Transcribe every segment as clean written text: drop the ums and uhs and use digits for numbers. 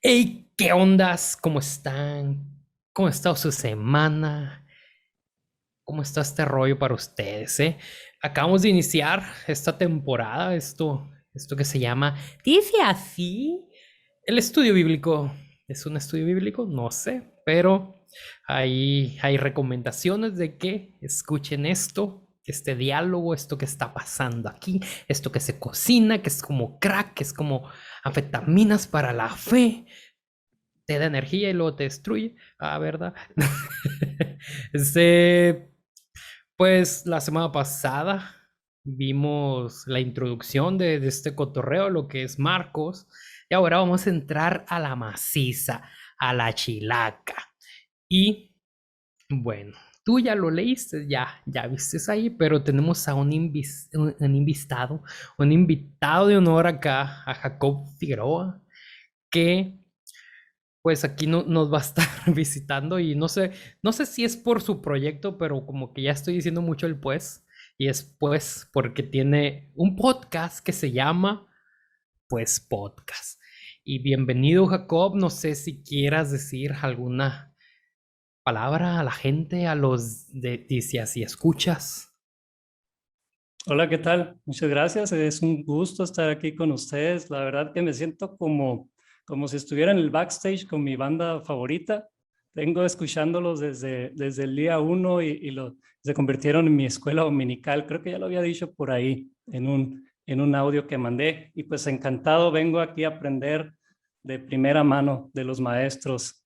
Hey, ¿qué ondas? ¿Cómo están? ¿Cómo ha estado su semana? ¿Cómo está este rollo para ustedes, eh? Acabamos de iniciar esta temporada, esto que se llama Dice así. El estudio bíblico. ¿Es un estudio bíblico? No sé, pero hay recomendaciones de que escuchen esto, este diálogo, esto que está pasando aquí, esto que se cocina, que es como crack, que es como anfetaminas para la fe, te da energía y luego te destruye. Ah, ¿verdad? este, pues la semana pasada vimos la introducción de este cotorreo, lo que es Marcos, y ahora vamos a entrar a la maciza, a la chilaca. Y bueno, tú ya lo leíste, ya viste ahí, pero tenemos a un invitado de honor acá, a Jacob Figueroa, que pues aquí no, nos va a estar visitando y no sé si es por su proyecto, pero como que ya estoy diciendo mucho el pues, y es pues porque tiene un podcast que se llama Pues Podcast. Y bienvenido, Jacob, no sé si quieras decir alguna palabra a la gente, a los de si así escuchas. Hola, ¿qué tal? Muchas gracias. Es un gusto estar aquí con ustedes. La verdad que me siento como si estuviera en el backstage con mi banda favorita. Vengo escuchándolos desde el día uno se convirtieron en mi escuela dominical. Creo que ya lo había dicho por ahí en un audio que mandé. Y pues encantado vengo aquí a aprender de primera mano de los maestros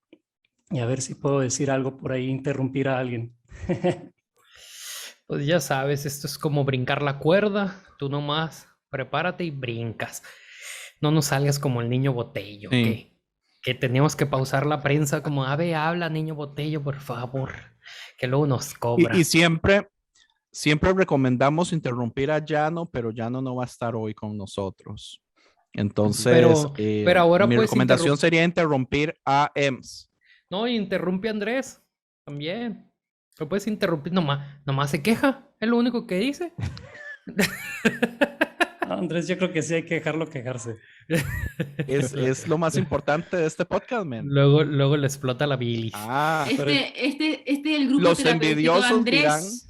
y a ver si puedo decir algo por ahí, interrumpir a alguien. Pues ya sabes, esto es como brincar la cuerda, tú nomás prepárate y brincas. No nos salgas como el niño Botello, Sí. que teníamos que pausar la prensa como, ave, habla, niño Botello, por favor, que luego nos Y cobra. siempre recomendamos interrumpir a Llano, pero Llano no va a estar hoy con nosotros. Entonces, Pero ahora mi puedes recomendación interrumpir, sería interrumpir a EMS. no, interrumpe a Andrés, también. Lo puedes interrumpir, nomás se queja, es lo único que dice. Andrés, yo creo que sí hay que dejarlo quejarse. Es lo más importante de este podcast, man. Luego le explota la bilis. Ah, Pero Este es el grupo los terapéutico de envidiosos dirán, Andrés.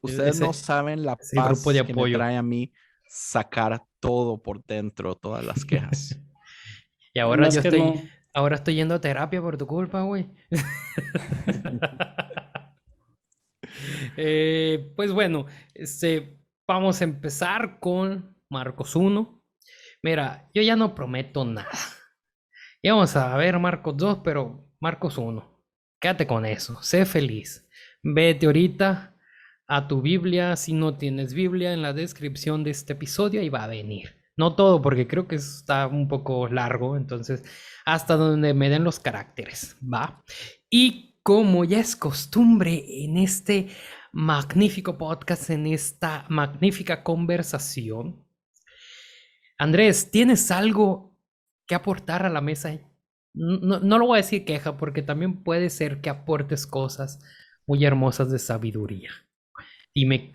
ustedes no Ese saben la es el grupo de paz que me apoyo. trae a mí sacar todo por dentro, todas las quejas. Y ahora más que no. ahora estoy yendo a terapia por tu culpa, güey. Pues bueno, vamos a empezar con Marcos 1. Mira, yo ya no prometo nada. Y vamos a ver Marcos 2, pero Marcos 1. Quédate con eso, sé feliz. Vete ahorita a tu Biblia, si no tienes Biblia, en la descripción de este episodio ahí va a venir. No todo, porque creo que está un poco largo, entonces hasta donde me den los caracteres, ¿va? Y como ya es costumbre en este magnífico podcast, en esta magnífica conversación, Andrés, ¿tienes algo que aportar a la mesa? No lo voy a decir queja, porque también puede ser que aportes cosas muy hermosas de sabiduría. Dime,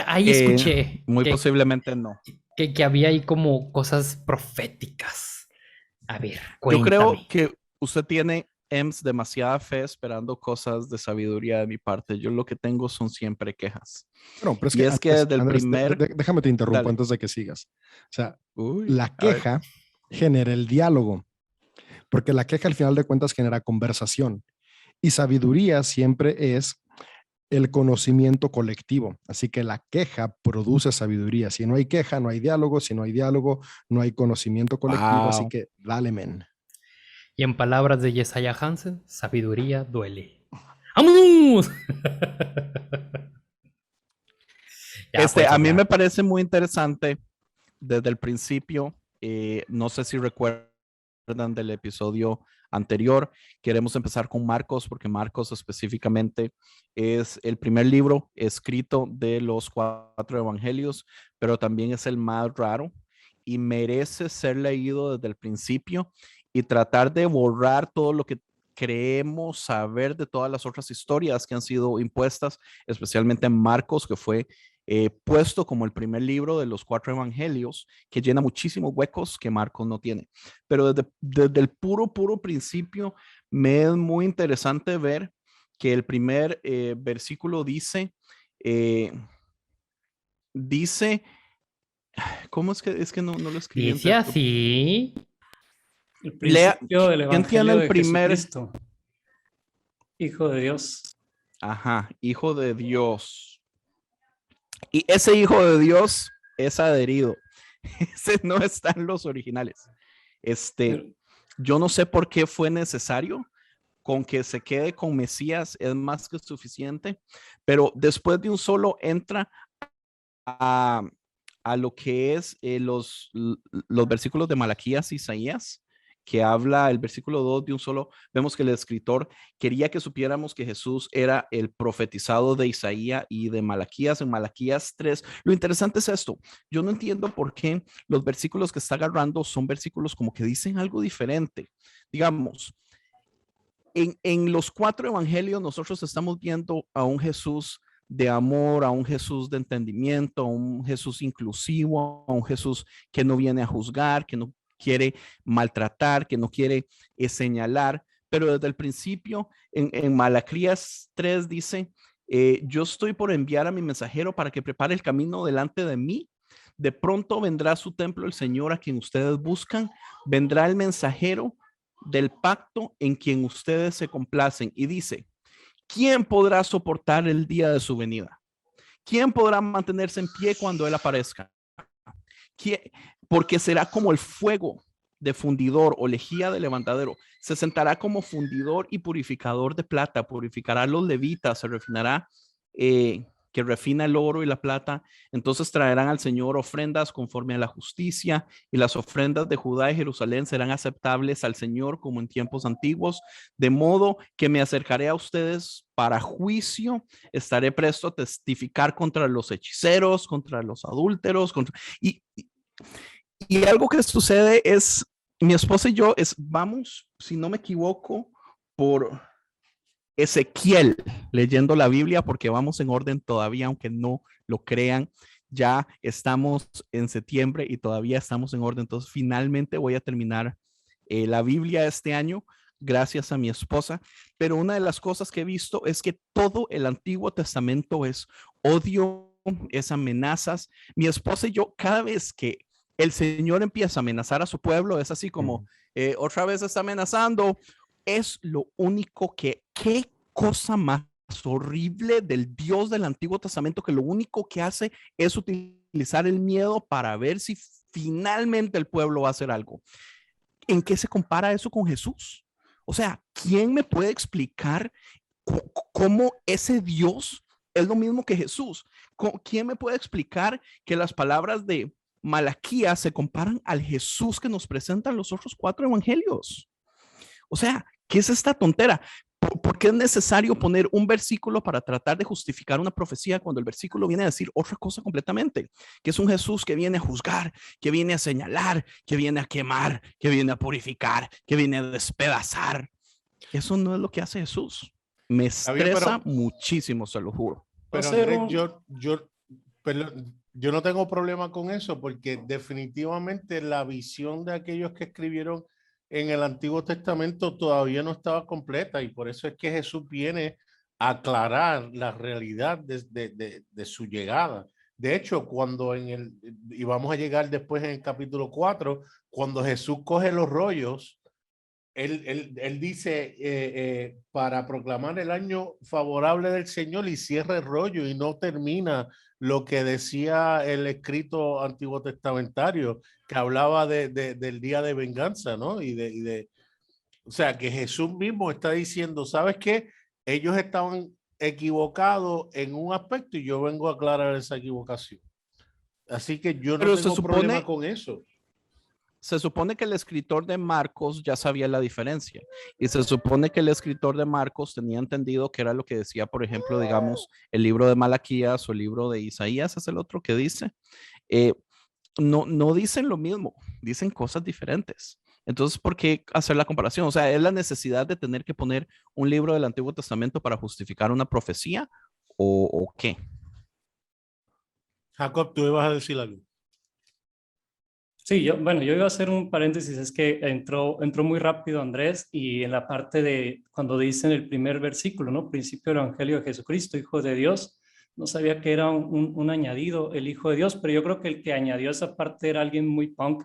ahí Eh, escuché Muy posiblemente no. que había ahí como cosas proféticas. A ver, Yo creo cuéntame. que usted tiene, EMS, demasiada fe esperando cosas de sabiduría de mi parte. Yo lo que tengo son siempre quejas. Bueno, pero es Y que es que Andrés, desde el Andrés, primer, déjame te interrumpo dale. antes de que sigas. O sea, Uy, la a ver. queja genera el diálogo, porque la queja al final de cuentas genera conversación y sabiduría siempre es el conocimiento colectivo. Así que la queja produce sabiduría. Si no hay queja, no hay diálogo. Si no hay diálogo, no hay conocimiento colectivo. Así Wow. que dale, men. Y en palabras de Yesaya Hansen, sabiduría duele. ¡Vamos! Ya, pues A mí me hablar. parece muy interesante desde el principio. No sé si recuerdan del episodio anterior. Queremos empezar con Marcos, porque Marcos específicamente es el primer libro escrito de los cuatro evangelios, pero también es el más raro y merece ser leído desde el principio y tratar de borrar todo lo que creemos saber de todas las otras historias que han sido impuestas, especialmente en Marcos, que fue puesto como el primer libro de los 4 evangelios, que llena muchísimos huecos que Marcos no tiene. Pero desde el puro principio me es muy interesante ver que el primer versículo eh, dice, ¿cómo es que no lo escribí Dice entero? así. El Lea, principio del ¿quién tiene Evangelio el de primer? Jesucristo, Hijo de Dios. Ajá, Hijo de Dios. Y ese Hijo de Dios es adherido. Ese no está en los originales. Pero, Yo no sé por qué fue necesario. Con que se quede con Mesías es más que suficiente, pero después de un solo entra a, a lo que es los versículos de Malaquías y Isaías, que habla el versículo 2 de un solo. Vemos que el escritor quería que supiéramos que Jesús era el profetizado de Isaías y de Malaquías. En Malaquías 3, lo interesante es esto: yo no entiendo por qué los versículos que está agarrando son versículos como que dicen algo diferente. Digamos, en los 4 evangelios nosotros estamos viendo a un Jesús de amor, a un Jesús de entendimiento, a un Jesús inclusivo, a un Jesús que no viene a juzgar, que no quiere maltratar, que no quiere señalar. Pero desde el principio, en Malaquías 3 dice, yo estoy por enviar a mi mensajero para que prepare el camino delante de mí. De pronto vendrá a su templo el Señor a quien ustedes buscan, vendrá el mensajero del pacto en quien ustedes se complacen. Y dice, ¿quién podrá soportar el día de su venida? ¿Quién podrá mantenerse en pie cuando Él aparezca? ¿Quién? Porque será como el fuego de fundidor o lejía de levantadero. Se sentará como fundidor y purificador de plata, purificará a los levitas, se refinará, que refina el oro y la plata. Entonces traerán al Señor ofrendas conforme a la justicia, y las ofrendas de Judá y Jerusalén serán aceptables al Señor como en tiempos antiguos, de modo que me acercaré a ustedes para juicio, estaré presto a testificar contra los hechiceros, contra los adúlteros, y algo que sucede es, mi esposa y yo vamos, si no me equivoco, por Ezequiel, leyendo la Biblia, porque vamos en orden todavía, aunque no lo crean. Ya estamos en septiembre y todavía estamos en orden. Entonces, finalmente voy a terminar la Biblia este año, gracias a mi esposa. Pero una de las cosas que he visto es que todo el Antiguo Testamento es odio, es amenazas. Mi esposa y yo, cada vez que el Señor empieza a amenazar a su pueblo, es así como, otra vez está amenazando. Es lo único qué cosa más horrible del Dios del Antiguo Testamento, que lo único que hace es utilizar el miedo para ver si finalmente el pueblo va a hacer algo. ¿En qué se compara eso con Jesús? O sea, ¿quién me puede explicar cómo ese Dios es lo mismo que Jesús? ¿Quién me puede explicar que las palabras de Malaquías se comparan al Jesús que nos presentan los otros 4 evangelios? O sea, ¿qué es esta tontera? ¿Por qué es necesario poner un versículo para tratar de justificar una profecía cuando el versículo viene a decir otra cosa completamente? Que es un Jesús que viene a juzgar, que viene a señalar, que viene a quemar, que viene a purificar, que viene a despedazar. Eso no es lo que hace Jesús. Me estresa muchísimo, se lo juro. Pero Andrés, yo no tengo problema con eso, porque definitivamente la visión de aquellos que escribieron en el Antiguo Testamento todavía no estaba completa, y por eso es que Jesús viene a aclarar la realidad de su llegada. De hecho, y vamos a llegar después en el capítulo 4, cuando Jesús coge los rollos, él dice, para proclamar el año favorable del Señor, y cierra el rollo y no termina lo que decía el escrito antiguo testamentario, que hablaba del día de venganza, ¿no? O sea, que Jesús mismo está diciendo, ¿sabes qué? Ellos estaban equivocados en un aspecto y yo vengo a aclarar esa equivocación. Así que yo no tengo problema con eso. Se supone que el escritor de Marcos ya sabía la diferencia, y se supone que el escritor de Marcos tenía entendido que era lo que decía, por ejemplo, digamos, el libro de Malaquías o el libro de Isaías, es el otro que dice. No dicen lo mismo, dicen cosas diferentes. Entonces, ¿por qué hacer la comparación? O sea, ¿es la necesidad de tener que poner un libro del Antiguo Testamento para justificar una profecía o qué? Jacob, tú ibas a decir algo. Sí, yo iba a hacer un paréntesis, es que entró muy rápido Andrés y en la parte de cuando dice en el primer versículo, ¿no? Principio del Evangelio de Jesucristo, Hijo de Dios, no sabía que era un añadido, el Hijo de Dios, pero yo creo que el que añadió esa parte era alguien muy punk,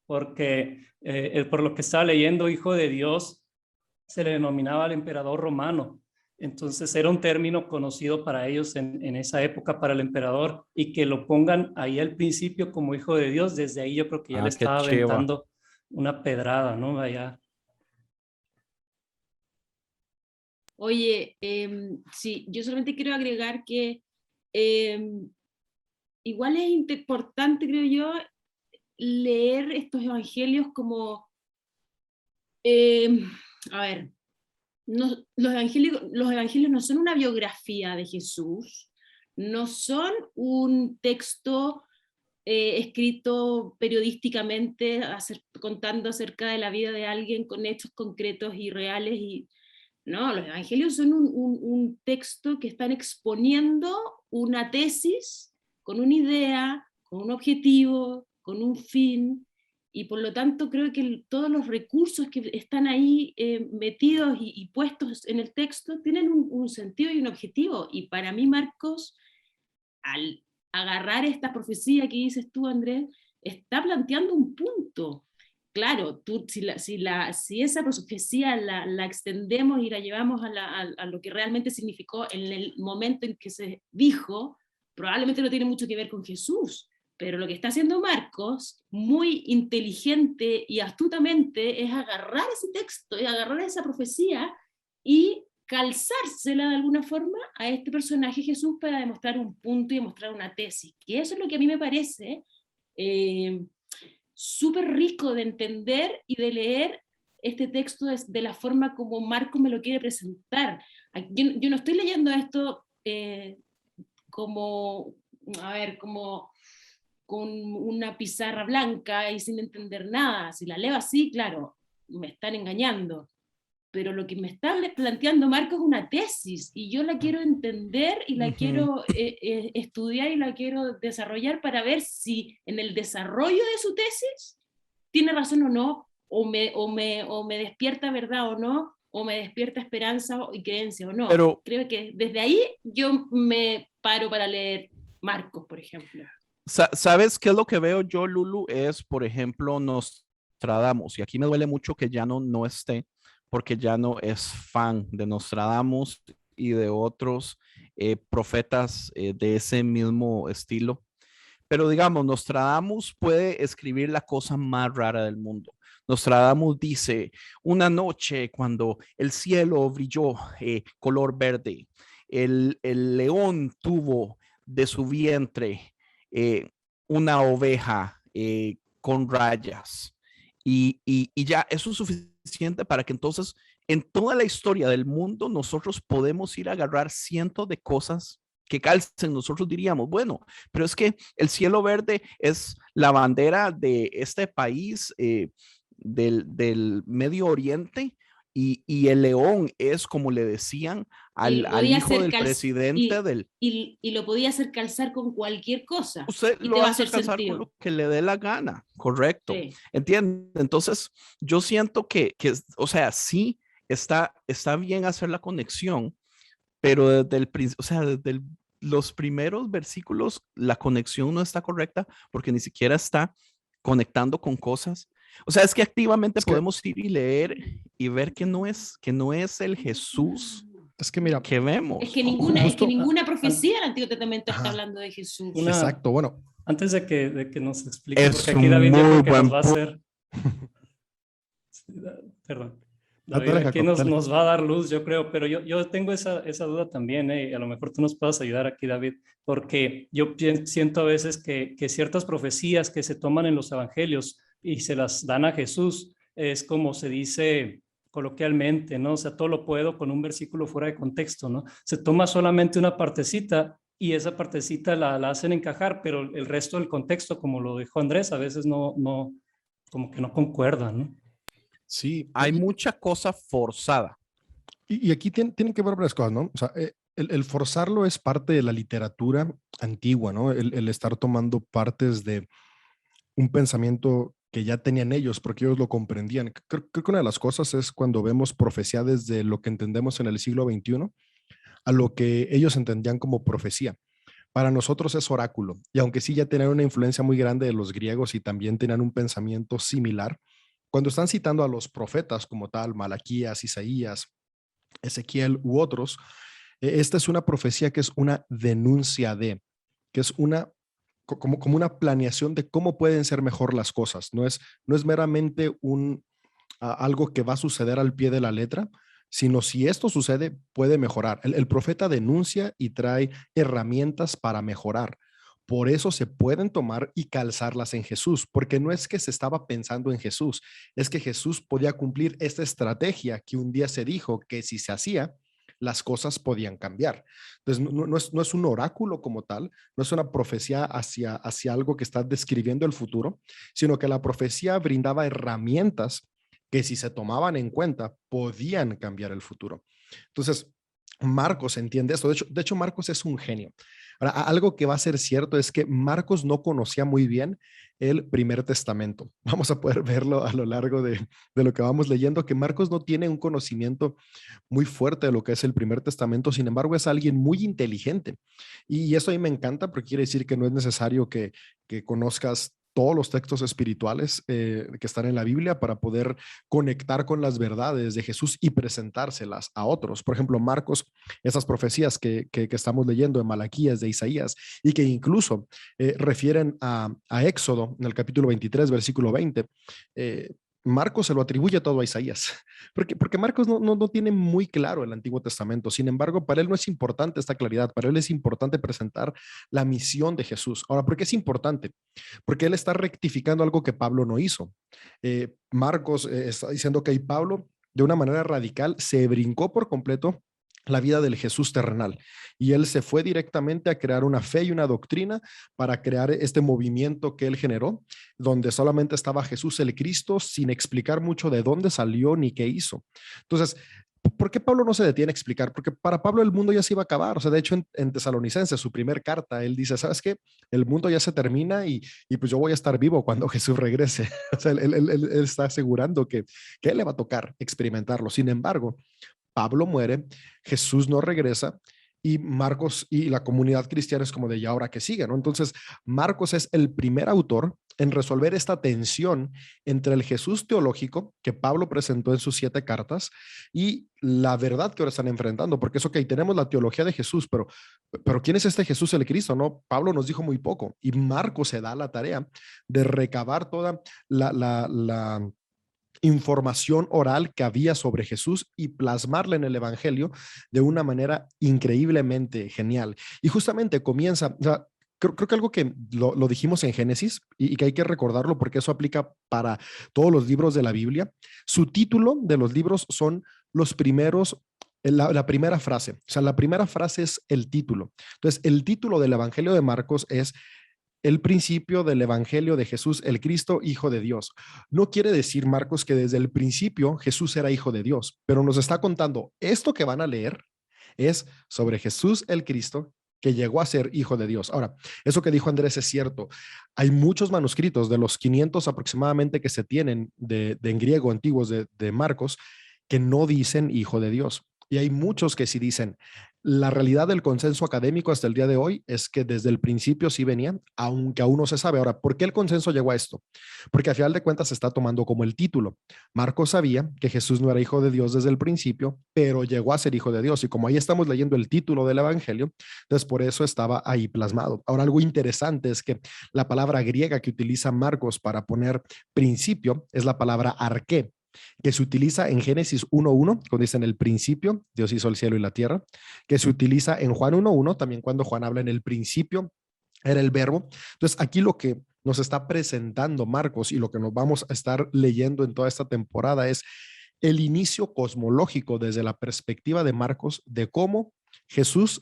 porque por lo que estaba leyendo, Hijo de Dios se le denominaba al emperador romano. Entonces era un término conocido para ellos en esa época, para el emperador, y que lo pongan ahí al principio como hijo de Dios, desde ahí yo creo que ya le Qué estaba chiva. aventando una pedrada, ¿no? Allá. Oye, sí, yo solamente quiero agregar que em, igual es importante, creo yo, leer estos evangelios como, a ver, los evangelios no son una biografía de Jesús, no son un texto escrito periodísticamente, contando acerca de la vida de alguien con hechos concretos y reales. No, los evangelios son un texto que están exponiendo una tesis con una idea, con un objetivo, con un fin, y por lo tanto creo que todos los recursos que están ahí metidos y puestos en el texto tienen un sentido y un objetivo. Y para mí Marcos, al agarrar esta profecía que dices tú, Andrés, está planteando un punto. Claro, si esa profecía la extendemos y la llevamos a lo que realmente significó en el momento en que se dijo, probablemente no tiene mucho que ver con Jesús, pero lo que está haciendo Marcos, muy inteligente y astutamente, es agarrar ese texto y agarrar esa profecía y calzársela de alguna forma a este personaje Jesús para demostrar un punto y demostrar una tesis. Y eso es lo que a mí me parece súper rico de entender y de leer este texto de la forma como Marcos me lo quiere presentar. Yo no estoy leyendo esto como, a ver, como con una pizarra blanca y sin entender nada. Si la leo así, claro, me están engañando. Pero lo que me está planteando Marco es una tesis y yo la quiero entender y la quiero estudiar y la quiero desarrollar para ver si en el desarrollo de su tesis tiene razón o no, o me despierta verdad o no, o me despierta esperanza y creencia o no. Pero creo que desde ahí yo me paro para leer Marcos, por ejemplo. ¿sabes qué es lo que veo yo, Lulu? Es, por ejemplo, Nostradamus. Y aquí me duele mucho que ya no esté, porque ya no es fan de Nostradamus y de otros profetas de ese mismo estilo. Pero digamos, Nostradamus puede escribir la cosa más rara del mundo. Nostradamus dice, una noche cuando el cielo brilló color verde, el león tuvo de su vientre una oveja con rayas. Y ya eso es suficiente para que entonces en toda la historia del mundo nosotros podemos ir a agarrar cientos de cosas que calcen. Nosotros diríamos, bueno, pero es que el cielo verde es la bandera de este país del Medio Oriente y el león es, como le decían, al hijo del presidente del... Y lo podía hacer calzar con cualquier cosa. Usted y lo te va a hace hacer calzar sentido. con lo que le dé la gana, correcto. Sí. ¿Entiende? Entonces, yo siento o sea, sí está bien hacer la conexión, pero desde el principio, o sea, desde los primeros versículos, la conexión no está correcta porque ni siquiera está conectando con cosas. O sea, es que activamente podemos ir y leer y ver que no es el Jesús Es que mira, que vemos. Es que ninguna profecía del Antiguo Testamento está Ajá. hablando de Jesús. Exacto, bueno. Antes de que nos explique, Es porque aquí David yo muy creo que buen nos va a hacer... Perdón. David Dale, aquí Jacob, dale. nos va a dar luz, yo creo, pero yo tengo esa duda también, y a lo mejor tú nos puedas ayudar aquí, David, porque yo siento a veces que ciertas profecías que se toman en los evangelios y se las dan a Jesús, es como se dice coloquialmente, ¿no? O sea, todo lo puedo con un versículo fuera de contexto, ¿no? Se toma solamente una partecita y esa partecita la hacen encajar, pero el resto del contexto, como lo dijo Andrés, a veces no como que no concuerda, ¿no? Sí. Hay mucha cosa forzada. Y aquí tienen que ver varias cosas, ¿no? O sea, el forzarlo es parte de la literatura antigua, ¿no? El estar tomando partes de un pensamiento que ya tenían ellos, porque ellos lo comprendían. Creo que una de las cosas es cuando vemos profecía desde lo que entendemos en el siglo XXI a lo que ellos entendían como profecía. Para nosotros es oráculo, y aunque sí ya tenían una influencia muy grande de los griegos y también tenían un pensamiento similar, cuando están citando a los profetas como tal, Malaquías, Isaías, Ezequiel u otros, esta es una profecía que es una denuncia de, que es una como una planeación de cómo pueden ser mejor las cosas. No es meramente algo que va a suceder al pie de la letra, sino si esto sucede, puede mejorar. El profeta denuncia y trae herramientas para mejorar. Por eso se pueden tomar y calzarlas en Jesús, porque no es que se estaba pensando en Jesús, es que Jesús podía cumplir esta estrategia que un día se dijo que si se hacía, las cosas podían cambiar. Entonces, no es un oráculo como tal, no es una profecía hacia algo que está describiendo el futuro, sino que la profecía brindaba herramientas que si se tomaban en cuenta podían cambiar el futuro. Entonces, Marcos entiende esto. De hecho, Marcos es un genio. Ahora, algo que va a ser cierto es que Marcos no conocía muy bien el Primer Testamento. Vamos a poder verlo a lo largo de lo que vamos leyendo, que Marcos no tiene un conocimiento muy fuerte de lo que es el Primer Testamento, sin embargo es alguien muy inteligente. Y eso a mí me encanta porque quiere decir que no es necesario que conozcas todos los textos espirituales que están en la Biblia para poder conectar con las verdades de Jesús y presentárselas a otros. Por ejemplo, Marcos, esas profecías que estamos leyendo en Malaquías, de Isaías, y que incluso refieren a Éxodo, en el capítulo 23, versículo 20, Marcos se lo atribuye todo a Isaías, porque Marcos no tiene muy claro el Antiguo Testamento. Sin embargo, para él no es importante esta claridad, para él es importante presentar la misión de Jesús. Ahora, ¿por qué es importante? Porque él está rectificando algo que Pablo no hizo. Marcos está diciendo que Pablo, de una manera radical, se brincó por completo la vida del Jesús terrenal. Y él se fue directamente a crear una fe y una doctrina para crear este movimiento que él generó, donde solamente estaba Jesús el Cristo, sin explicar mucho de dónde salió ni qué hizo. Entonces, ¿por qué Pablo no se detiene a explicar? Porque para Pablo el mundo ya se iba a acabar. O sea, de hecho, en Tesalonicenses, su primer carta, él dice, ¿sabes qué? El mundo ya se termina y pues yo voy a estar vivo cuando Jesús regrese. O sea, él está asegurando que él le va a tocar experimentarlo. Sin embargo, Pablo muere, Jesús no regresa y Marcos y la comunidad cristiana es como de ya ahora que sigue, ¿no? Entonces, Marcos es el primer autor en resolver esta tensión entre el Jesús teológico que Pablo presentó en sus 7 cartas y la verdad que ahora están enfrentando, porque es ok, tenemos la teología de Jesús, pero ¿quién es este Jesús el Cristo? No, Pablo nos dijo muy poco y Marcos se da la tarea de recabar toda la información oral que había sobre Jesús y plasmarla en el Evangelio de una manera increíblemente genial. Y justamente comienza, o sea, creo que algo que lo dijimos en Génesis y que hay que recordarlo porque eso aplica para todos los libros de la Biblia. Su título de los libros son los primeros, la primera frase. O sea, la primera frase es el título. Entonces, el título del Evangelio de Marcos es el principio del Evangelio de Jesús, el Cristo, Hijo de Dios. No quiere decir, Marcos, que desde el principio Jesús era Hijo de Dios, pero nos está contando esto que van a leer es sobre Jesús, el Cristo, que llegó a ser Hijo de Dios. Ahora, eso que dijo Andrés es cierto. Hay muchos manuscritos, de los 500 aproximadamente que se tienen en griego antiguos de Marcos, que no dicen Hijo de Dios. Y hay muchos que sí dicen. La realidad del consenso académico hasta el día de hoy es que desde el principio sí venían, aunque aún no se sabe. Ahora, ¿por qué el consenso llegó a esto? Porque a final de cuentas se está tomando como el título. Marcos sabía que Jesús no era hijo de Dios desde el principio, pero llegó a ser hijo de Dios. Y como ahí estamos leyendo el título del Evangelio, entonces por eso estaba ahí plasmado. Ahora, algo interesante es que la palabra griega que utiliza Marcos para poner principio es la palabra arqué, que se utiliza en Génesis 1.1, cuando dice en el principio, Dios hizo el cielo y la tierra, que se utiliza en Juan 1.1, también cuando Juan habla en el principio, era el verbo. Entonces, aquí lo que nos está presentando Marcos y lo que nos vamos a estar leyendo en toda esta temporada es el inicio cosmológico desde la perspectiva de Marcos de cómo Jesús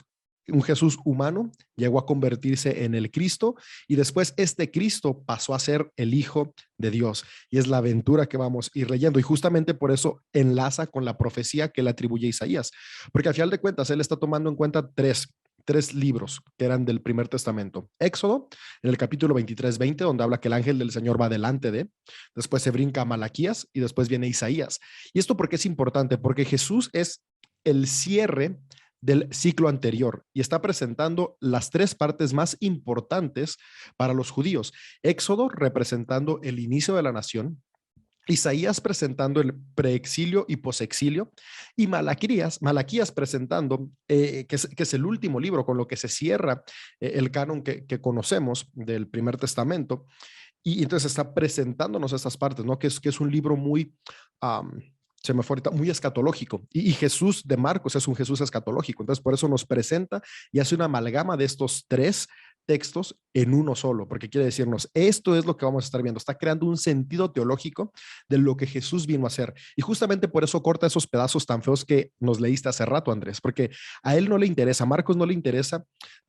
un Jesús humano, llegó a convertirse en el Cristo y después este Cristo pasó a ser el Hijo de Dios. Y es la aventura que vamos a ir leyendo. Y justamente por eso enlaza con la profecía que le atribuye a Isaías. Porque al final de cuentas, él está tomando en cuenta tres libros que eran del Primer Testamento. Éxodo, en el capítulo 23-20, donde habla que el ángel del Señor va delante de, después se brinca a Malaquías y después viene Isaías. ¿Y esto por qué es importante? Porque Jesús es el cierre del ciclo anterior y está presentando las tres partes más importantes para los judíos. Éxodo representando el inicio de la nación, Isaías presentando el preexilio y posexilio, y Malaquías presentando, que es el último libro con lo que se cierra el canon que conocemos del Primer Testamento, y entonces está presentándonos estas partes, ¿no? Que es un libro muy, se me fue ahorita, muy escatológico, y Jesús de Marcos es un Jesús escatológico, entonces por eso nos presenta y hace una amalgama de estos tres textos en uno solo, porque quiere decirnos, esto es lo que vamos a estar viendo, está creando un sentido teológico de lo que Jesús vino a hacer, y justamente por eso corta esos pedazos tan feos que nos leíste hace rato, Andrés, porque a él no le interesa, a Marcos no le interesa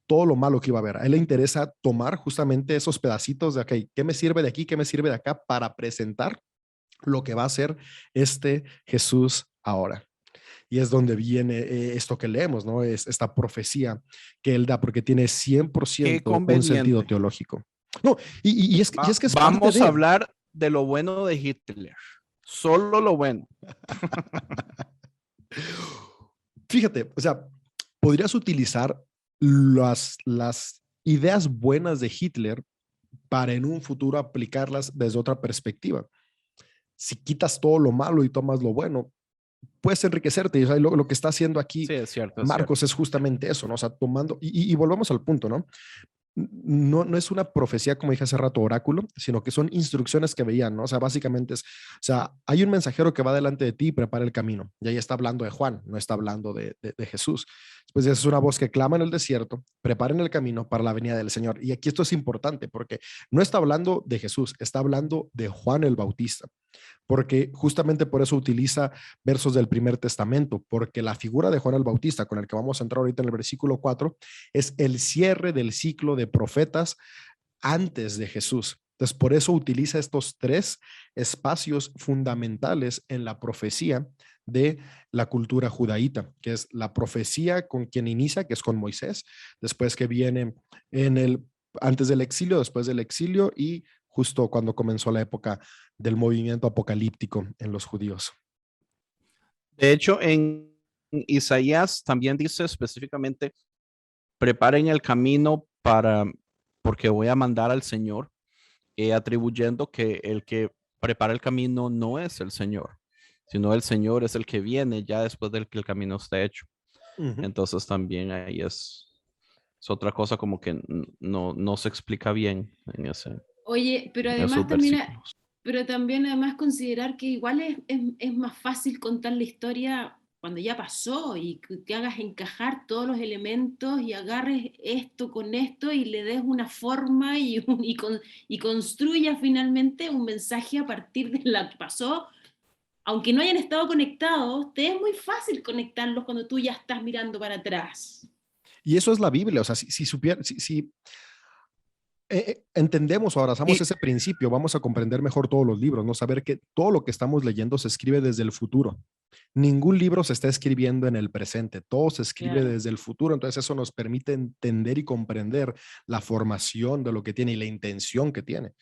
todo lo malo que iba a haber, a él le interesa tomar justamente esos pedacitos de, ok, ¿qué me sirve de aquí, qué me sirve de acá para presentar lo que va a ser este Jesús ahora? Y es donde viene esto que leemos, ¿no? Es esta profecía que él da, porque tiene 100% un sentido teológico. No, y es que es vamos a hablar de lo bueno de Hitler, solo lo bueno. Fíjate, o sea, podrías utilizar las ideas buenas de Hitler para en un futuro aplicarlas desde otra perspectiva. Si quitas todo lo malo y tomas lo bueno, puedes enriquecerte. O sea, lo que está haciendo aquí sí, es cierto, Marcos es justamente eso, ¿no? O sea, tomando, y volvemos al punto, ¿no? No es una profecía, como dije hace rato, oráculo, sino que son instrucciones que veían, ¿no? O sea, básicamente es, o sea, hay un mensajero que va delante de ti y prepara el camino. Y ahí está hablando de Juan, no está hablando de Jesús. Después es una voz que clama en el desierto, preparen el camino para la venida del Señor. Y aquí esto es importante porque no está hablando de Jesús, está hablando de Juan el Bautista, porque justamente por eso utiliza versos del Primer Testamento, porque la figura de Juan el Bautista, con el que vamos a entrar ahorita en el versículo 4, es el cierre del ciclo de profetas antes de Jesús. Entonces, por eso utiliza estos tres espacios fundamentales en la profecía de la cultura judaíta, que es la profecía con quien inicia, que es con Moisés, después que viene antes del exilio, después del exilio y justo cuando comenzó la época del movimiento apocalíptico en los judíos. De hecho, en Isaías también dice específicamente, preparen el camino porque voy a mandar al Señor, atribuyendo que el que prepara el camino no es el Señor, sino el Señor es el que viene ya después del que el camino esté hecho. Entonces también ahí es otra cosa como que no se explica bien en ese. Oye, pero además también además considerar que igual es más fácil contar la historia cuando ya pasó y que hagas encajar todos los elementos y agarres esto con esto y le des una forma y construyas finalmente un mensaje a partir de lo que pasó. Aunque no hayan estado conectados, te es muy fácil conectarlos cuando tú ya estás mirando para atrás. Y eso es la Biblia, o sea, si entendemos o abrazamos ese principio, vamos a comprender mejor todos los libros, ¿no? Saber que todo lo que estamos leyendo se escribe desde el futuro. Ningún libro se está escribiendo en el presente, todo se escribe desde el futuro, entonces eso nos permite entender y comprender la formación de lo que tiene y la intención que tiene.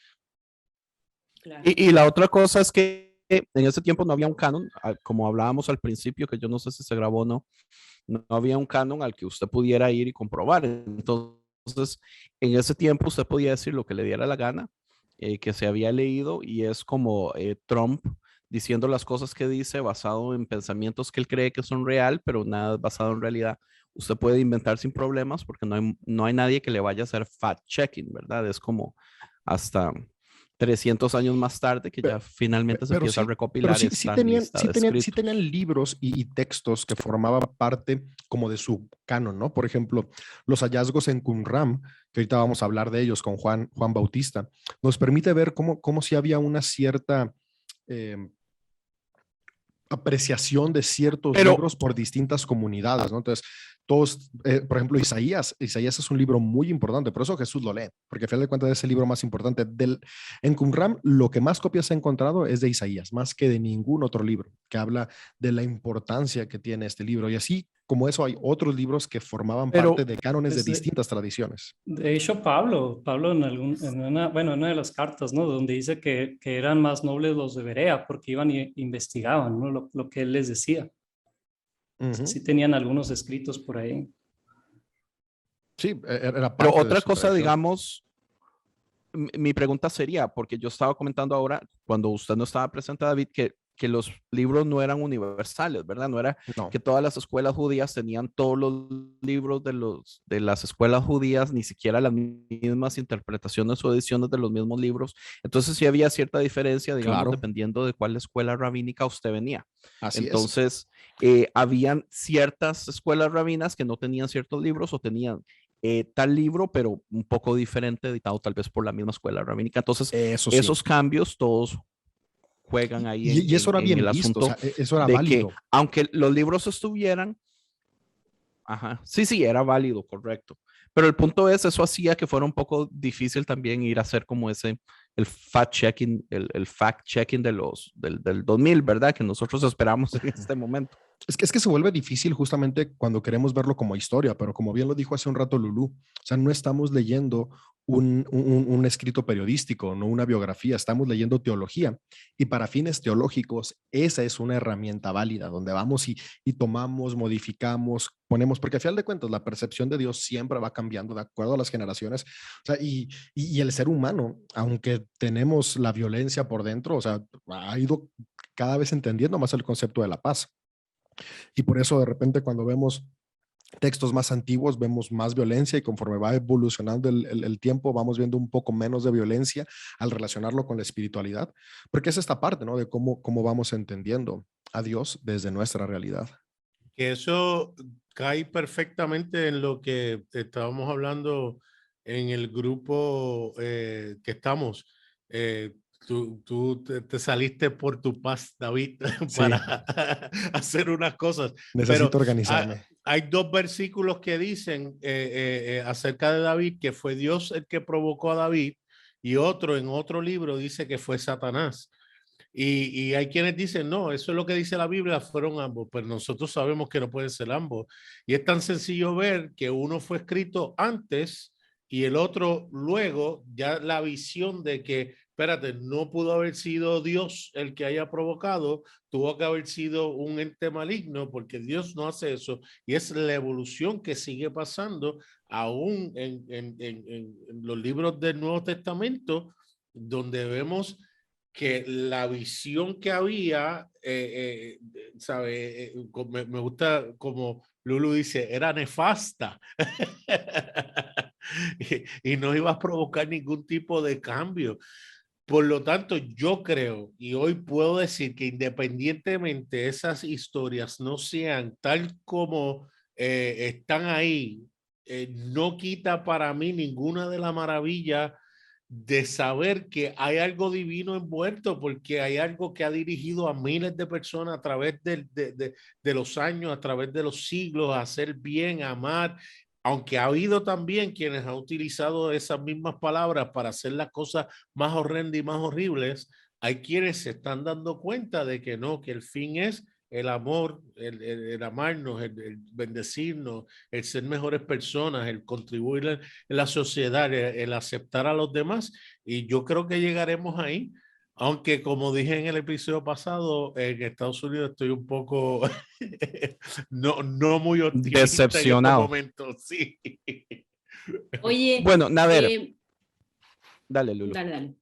Claro. Y la otra cosa es que en ese tiempo no había un canon, como hablábamos al principio, que yo no sé si se grabó o no había un canon al que usted pudiera ir y comprobar. Entonces, en ese tiempo usted podía decir lo que le diera la gana, que se había leído, y es como Trump diciendo las cosas que dice basado en pensamientos que él cree que son real, pero nada basado en realidad. Usted puede inventar sin problemas porque no hay nadie que le vaya a hacer fact-checking, ¿verdad? Es como hasta 300 años más tarde que ya finalmente se empieza a recopilar. Pero sí tenían libros y textos que formaban parte como de su canon, ¿no? Por ejemplo, los hallazgos en Qumran, que ahorita vamos a hablar de ellos con Juan Bautista, nos permite ver cómo si había una cierta apreciación de ciertos libros por distintas comunidades, ¿no? Entonces, todos, por ejemplo, Isaías es un libro muy importante, por eso Jesús lo lee, porque al final de cuentas es el libro más importante. En Qumran, lo que más copias he encontrado es de Isaías, más que de ningún otro libro, que habla de la importancia que tiene este libro. Y así como eso, hay otros libros que formaban Pero, parte de cánones de Pues, distintas tradiciones. de hecho, Pablo en una de las cartas, ¿no? Donde dice que eran más nobles los de Berea porque iban y investigaban, ¿no? Lo que él les decía. Ujú. Sí tenían algunos escritos por ahí. Sí, era pero parte de otra su cosa, tradición. digamos, mi pregunta sería, porque yo estaba comentando ahora, cuando usted no estaba presente, David, que los libros no eran universales, ¿verdad? No era No, que todas las escuelas judías tenían todos los libros de las escuelas judías, ni siquiera las mismas interpretaciones o ediciones de los mismos libros. Entonces sí había cierta diferencia, digamos, claro, dependiendo de cuál escuela rabínica usted venía. así es. Entonces, habían ciertas escuelas rabinas que no tenían ciertos libros o tenían tal libro, pero un poco diferente, editado tal vez por la misma escuela rabínica. Entonces, Eso sí. esos cambios todos juegan ahí Y eso era en el bien visto, o asunto sea, eso era de que, válido. aunque los libros estuvieran, ajá, sí, era válido, correcto. Pero el punto es, eso hacía que fuera un poco difícil también ir a hacer como el fact-checking, el fact-checking del 2000, ¿verdad? Que nosotros esperamos en este momento. Es que se vuelve difícil justamente cuando queremos verlo como historia, pero como bien lo dijo hace un rato Lulú, o sea, no estamos leyendo un escrito periodístico, no una biografía, estamos leyendo teología. Y para fines teológicos, esa es una herramienta válida, donde vamos y tomamos, modificamos, ponemos, porque al final de cuentas la percepción de Dios siempre va cambiando de acuerdo a las generaciones. O sea, y el ser humano, aunque tenemos la violencia por dentro, o sea, ha ido cada vez entendiendo más el concepto de la paz. Y por eso de repente cuando vemos textos más antiguos vemos más violencia y conforme va evolucionando el tiempo vamos viendo un poco menos de violencia al relacionarlo con la espiritualidad, porque es esta parte, ¿no? De cómo vamos entendiendo a Dios desde nuestra realidad. Que eso cae perfectamente en lo que estábamos hablando en el grupo que estamos. Tú te saliste por tu paz, David, Sí, para hacer unas cosas, pero necesito organizarme. hay dos versículos que dicen acerca de David, que fue Dios el que provocó a David, y otro en otro libro dice que fue Satanás. Y hay quienes dicen, no, eso es lo que dice la Biblia, fueron ambos, pero nosotros sabemos que no pueden ser ambos. Y es tan sencillo ver que uno fue escrito antes y el otro luego, ya la visión de que, espérate, no pudo haber sido Dios el que haya provocado, tuvo que haber sido un ente maligno, porque Dios no hace eso. Y es la evolución que sigue pasando aún en los libros del Nuevo Testamento, donde vemos que la visión que había, ¿sabe? Me gusta como Lulu dice, era nefasta y no iba a provocar ningún tipo de cambio. Por lo tanto, yo creo y hoy puedo decir que independientemente esas historias no sean tal como están ahí, no quita para mí ninguna de la maravilla de saber que hay algo divino envuelto, porque hay algo que ha dirigido a miles de personas a través de los años, a través de los siglos, a hacer bien, a amar, aunque ha habido también quienes han utilizado esas mismas palabras para hacer las cosas más horrendas y más horribles, hay quienes se están dando cuenta de que no, que el fin es el amor, el amarnos, el bendecirnos, el ser mejores personas, el contribuir en la sociedad, el aceptar a los demás. Y yo creo que llegaremos ahí. Aunque como dije en el episodio pasado, en Estados Unidos estoy un poco no muy optimista en este Decepcionado. momento, sí. Oye, Bueno, a ver, eh, dale, Lulu. dale.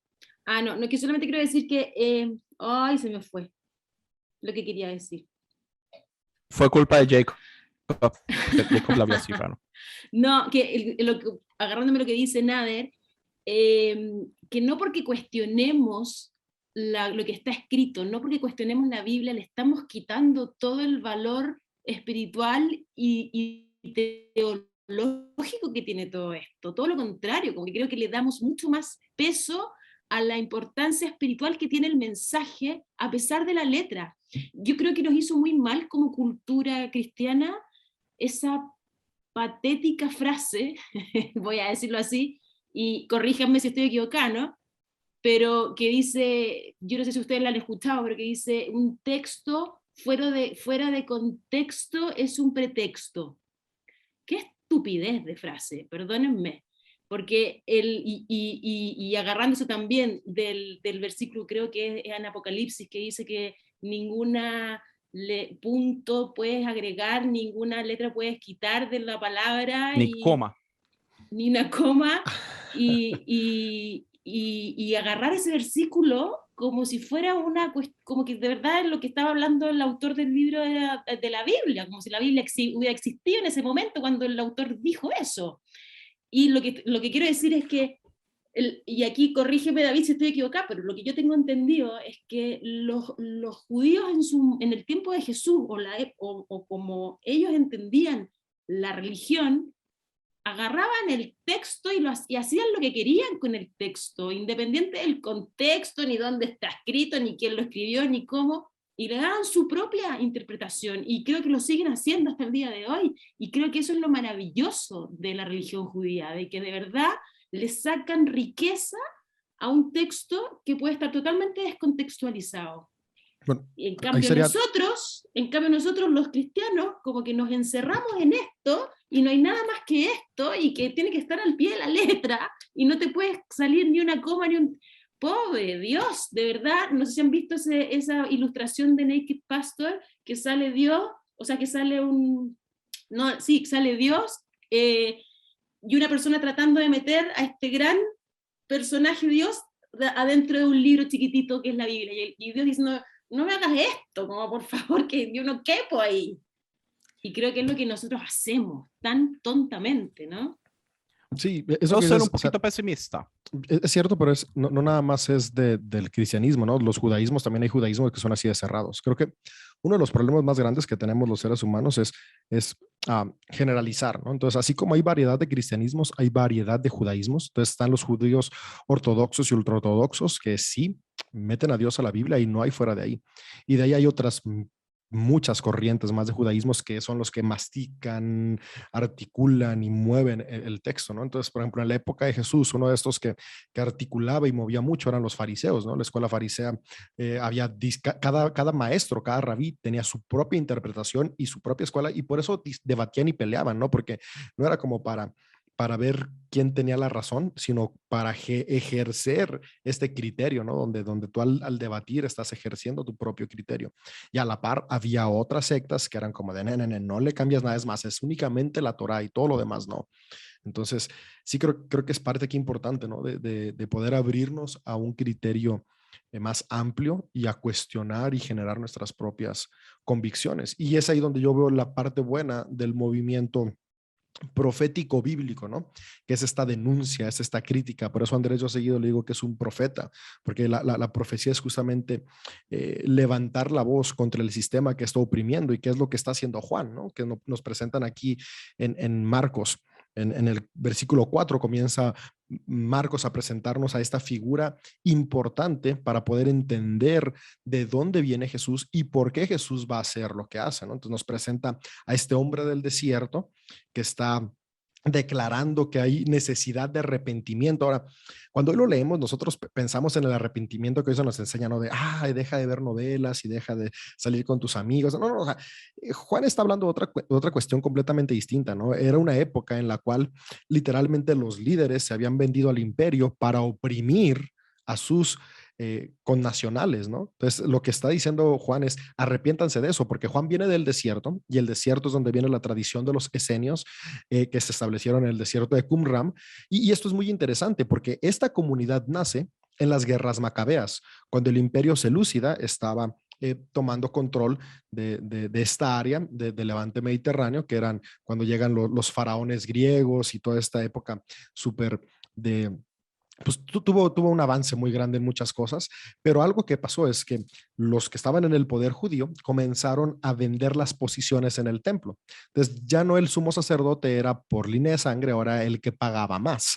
Ah, no, que solamente quiero decir que, ay, se me fue lo que quería decir. Fue culpa de Jacob, porque Jacob la vio así raro. No, agarrándome lo que dice Nader, que no porque cuestionemos lo que está escrito, no porque cuestionemos la Biblia, le estamos quitando todo el valor espiritual y teológico que tiene todo esto. Todo lo contrario, como que creo que le damos mucho más peso a la importancia espiritual que tiene el mensaje a pesar de la letra. Yo creo que nos hizo muy mal como cultura cristiana esa patética frase, voy a decirlo así, y corríjanme si estoy equivocada, ¿no? Pero que dice, yo no sé si ustedes la han escuchado, pero que dice, un texto fuera de contexto es un pretexto. Qué estupidez de frase, perdónenme, porque y agarrándose también del versículo, creo que es en Apocalipsis, que dice que ninguna punto puedes agregar, ninguna letra puedes quitar de la palabra, Ni coma. ni una coma, y agarrar ese versículo como si fuera como que de verdad lo que estaba hablando el autor del libro era de la Biblia, como si la Biblia hubiera existido en ese momento cuando el autor dijo eso. Y lo que quiero decir es que, y aquí corrígeme David si estoy equivocada, pero lo que yo tengo entendido es que los judíos en el tiempo de Jesús, o como ellos entendían la religión, agarraban el texto y hacían lo que querían con el texto, independiente del contexto, ni dónde está escrito, ni quién lo escribió, ni cómo, y le daban su propia interpretación, y creo que lo siguen haciendo hasta el día de hoy, y creo que eso es lo maravilloso de la religión judía, de que de verdad le sacan riqueza a un texto que puede estar totalmente descontextualizado. Bueno, Y en ahí cambio nosotros los cristianos como que nos encerramos en esto y no hay nada más que esto y que tiene que estar al pie de la letra y no te puedes salir ni una coma ni un... Pobre Dios, de verdad, no sé si han visto esa ilustración de Naked Pastor, que sale Dios, o sea, que sale sale Dios y una persona tratando de meter a este gran personaje Dios adentro de un libro chiquitito que es la Biblia, y Dios diciendo, no me hagas esto, como por favor, que yo no quepo ahí. Y creo que es lo que nosotros hacemos tan tontamente, ¿no? sí, eso Puedo que ser dices, un poquito pesimista. es cierto, pero no nada más es del cristianismo, ¿no? Los judaísmos, también hay judaísmos que son así de cerrados. Creo que uno de los problemas más grandes que tenemos los seres humanos es generalizar, ¿no? Entonces, así como hay variedad de cristianismos, hay variedad de judaísmos. Entonces, están los judíos ortodoxos y ultraortodoxos que sí meten a Dios a la Biblia y no hay fuera de ahí. Y de ahí hay otras muchas corrientes más de judaísmos que son los que mastican, articulan y mueven el texto, ¿no? Entonces, por ejemplo, en la época de Jesús, uno de estos que articulaba y movía mucho eran los fariseos, ¿no? La escuela farisea, cada maestro, cada rabí tenía su propia interpretación y su propia escuela, y por eso debatían y peleaban, ¿no? Porque no era como para ver quién tenía la razón, sino para ejercer este criterio, ¿no? Donde tú al debatir estás ejerciendo tu propio criterio. Y a la par había otras sectas que eran como de, no le cambias nada, es más, es únicamente la Torah y todo lo demás no. Entonces, sí creo que es parte aquí importante, ¿no? De poder abrirnos a un criterio más amplio y a cuestionar y generar nuestras propias convicciones. Y es ahí donde yo veo la parte buena del movimiento profético bíblico, ¿no? Que es esta denuncia, es esta crítica. Por eso Andrés, yo seguido le digo que es un profeta, porque la profecía es justamente levantar la voz contra el sistema que está oprimiendo, y qué es lo que está haciendo Juan, ¿no? Que nos presentan aquí en Marcos. En el versículo 4 comienza Marcos a presentarnos a esta figura importante para poder entender de dónde viene Jesús y por qué Jesús va a hacer lo que hace, ¿no? Entonces nos presenta a este hombre del desierto que está declarando que hay necesidad de arrepentimiento. Ahora, cuando hoy lo leemos, nosotros pensamos en el arrepentimiento que hoy se nos enseña, ¿no? De, deja de ver novelas y deja de salir con tus amigos. No, o sea, Juan está hablando de otra cuestión completamente distinta, ¿no? Era una época en la cual literalmente los líderes se habían vendido al imperio para oprimir a sus connacionales, ¿no? Entonces, lo que está diciendo Juan es, arrepiéntanse de eso, porque Juan viene del desierto, y el desierto es donde viene la tradición de los esenios, que se establecieron en el desierto de Qumran, y esto es muy interesante, porque esta comunidad nace en las guerras macabeas, cuando el imperio selúcida estaba tomando control de esta área del levante mediterráneo, que eran cuando llegan los faraones griegos y toda esta época súper pues tuvo un avance muy grande en muchas cosas, pero algo que pasó es que los que estaban en el poder judío comenzaron a vender las posiciones en el templo. Entonces ya no el sumo sacerdote era por línea de sangre, ahora el que pagaba más.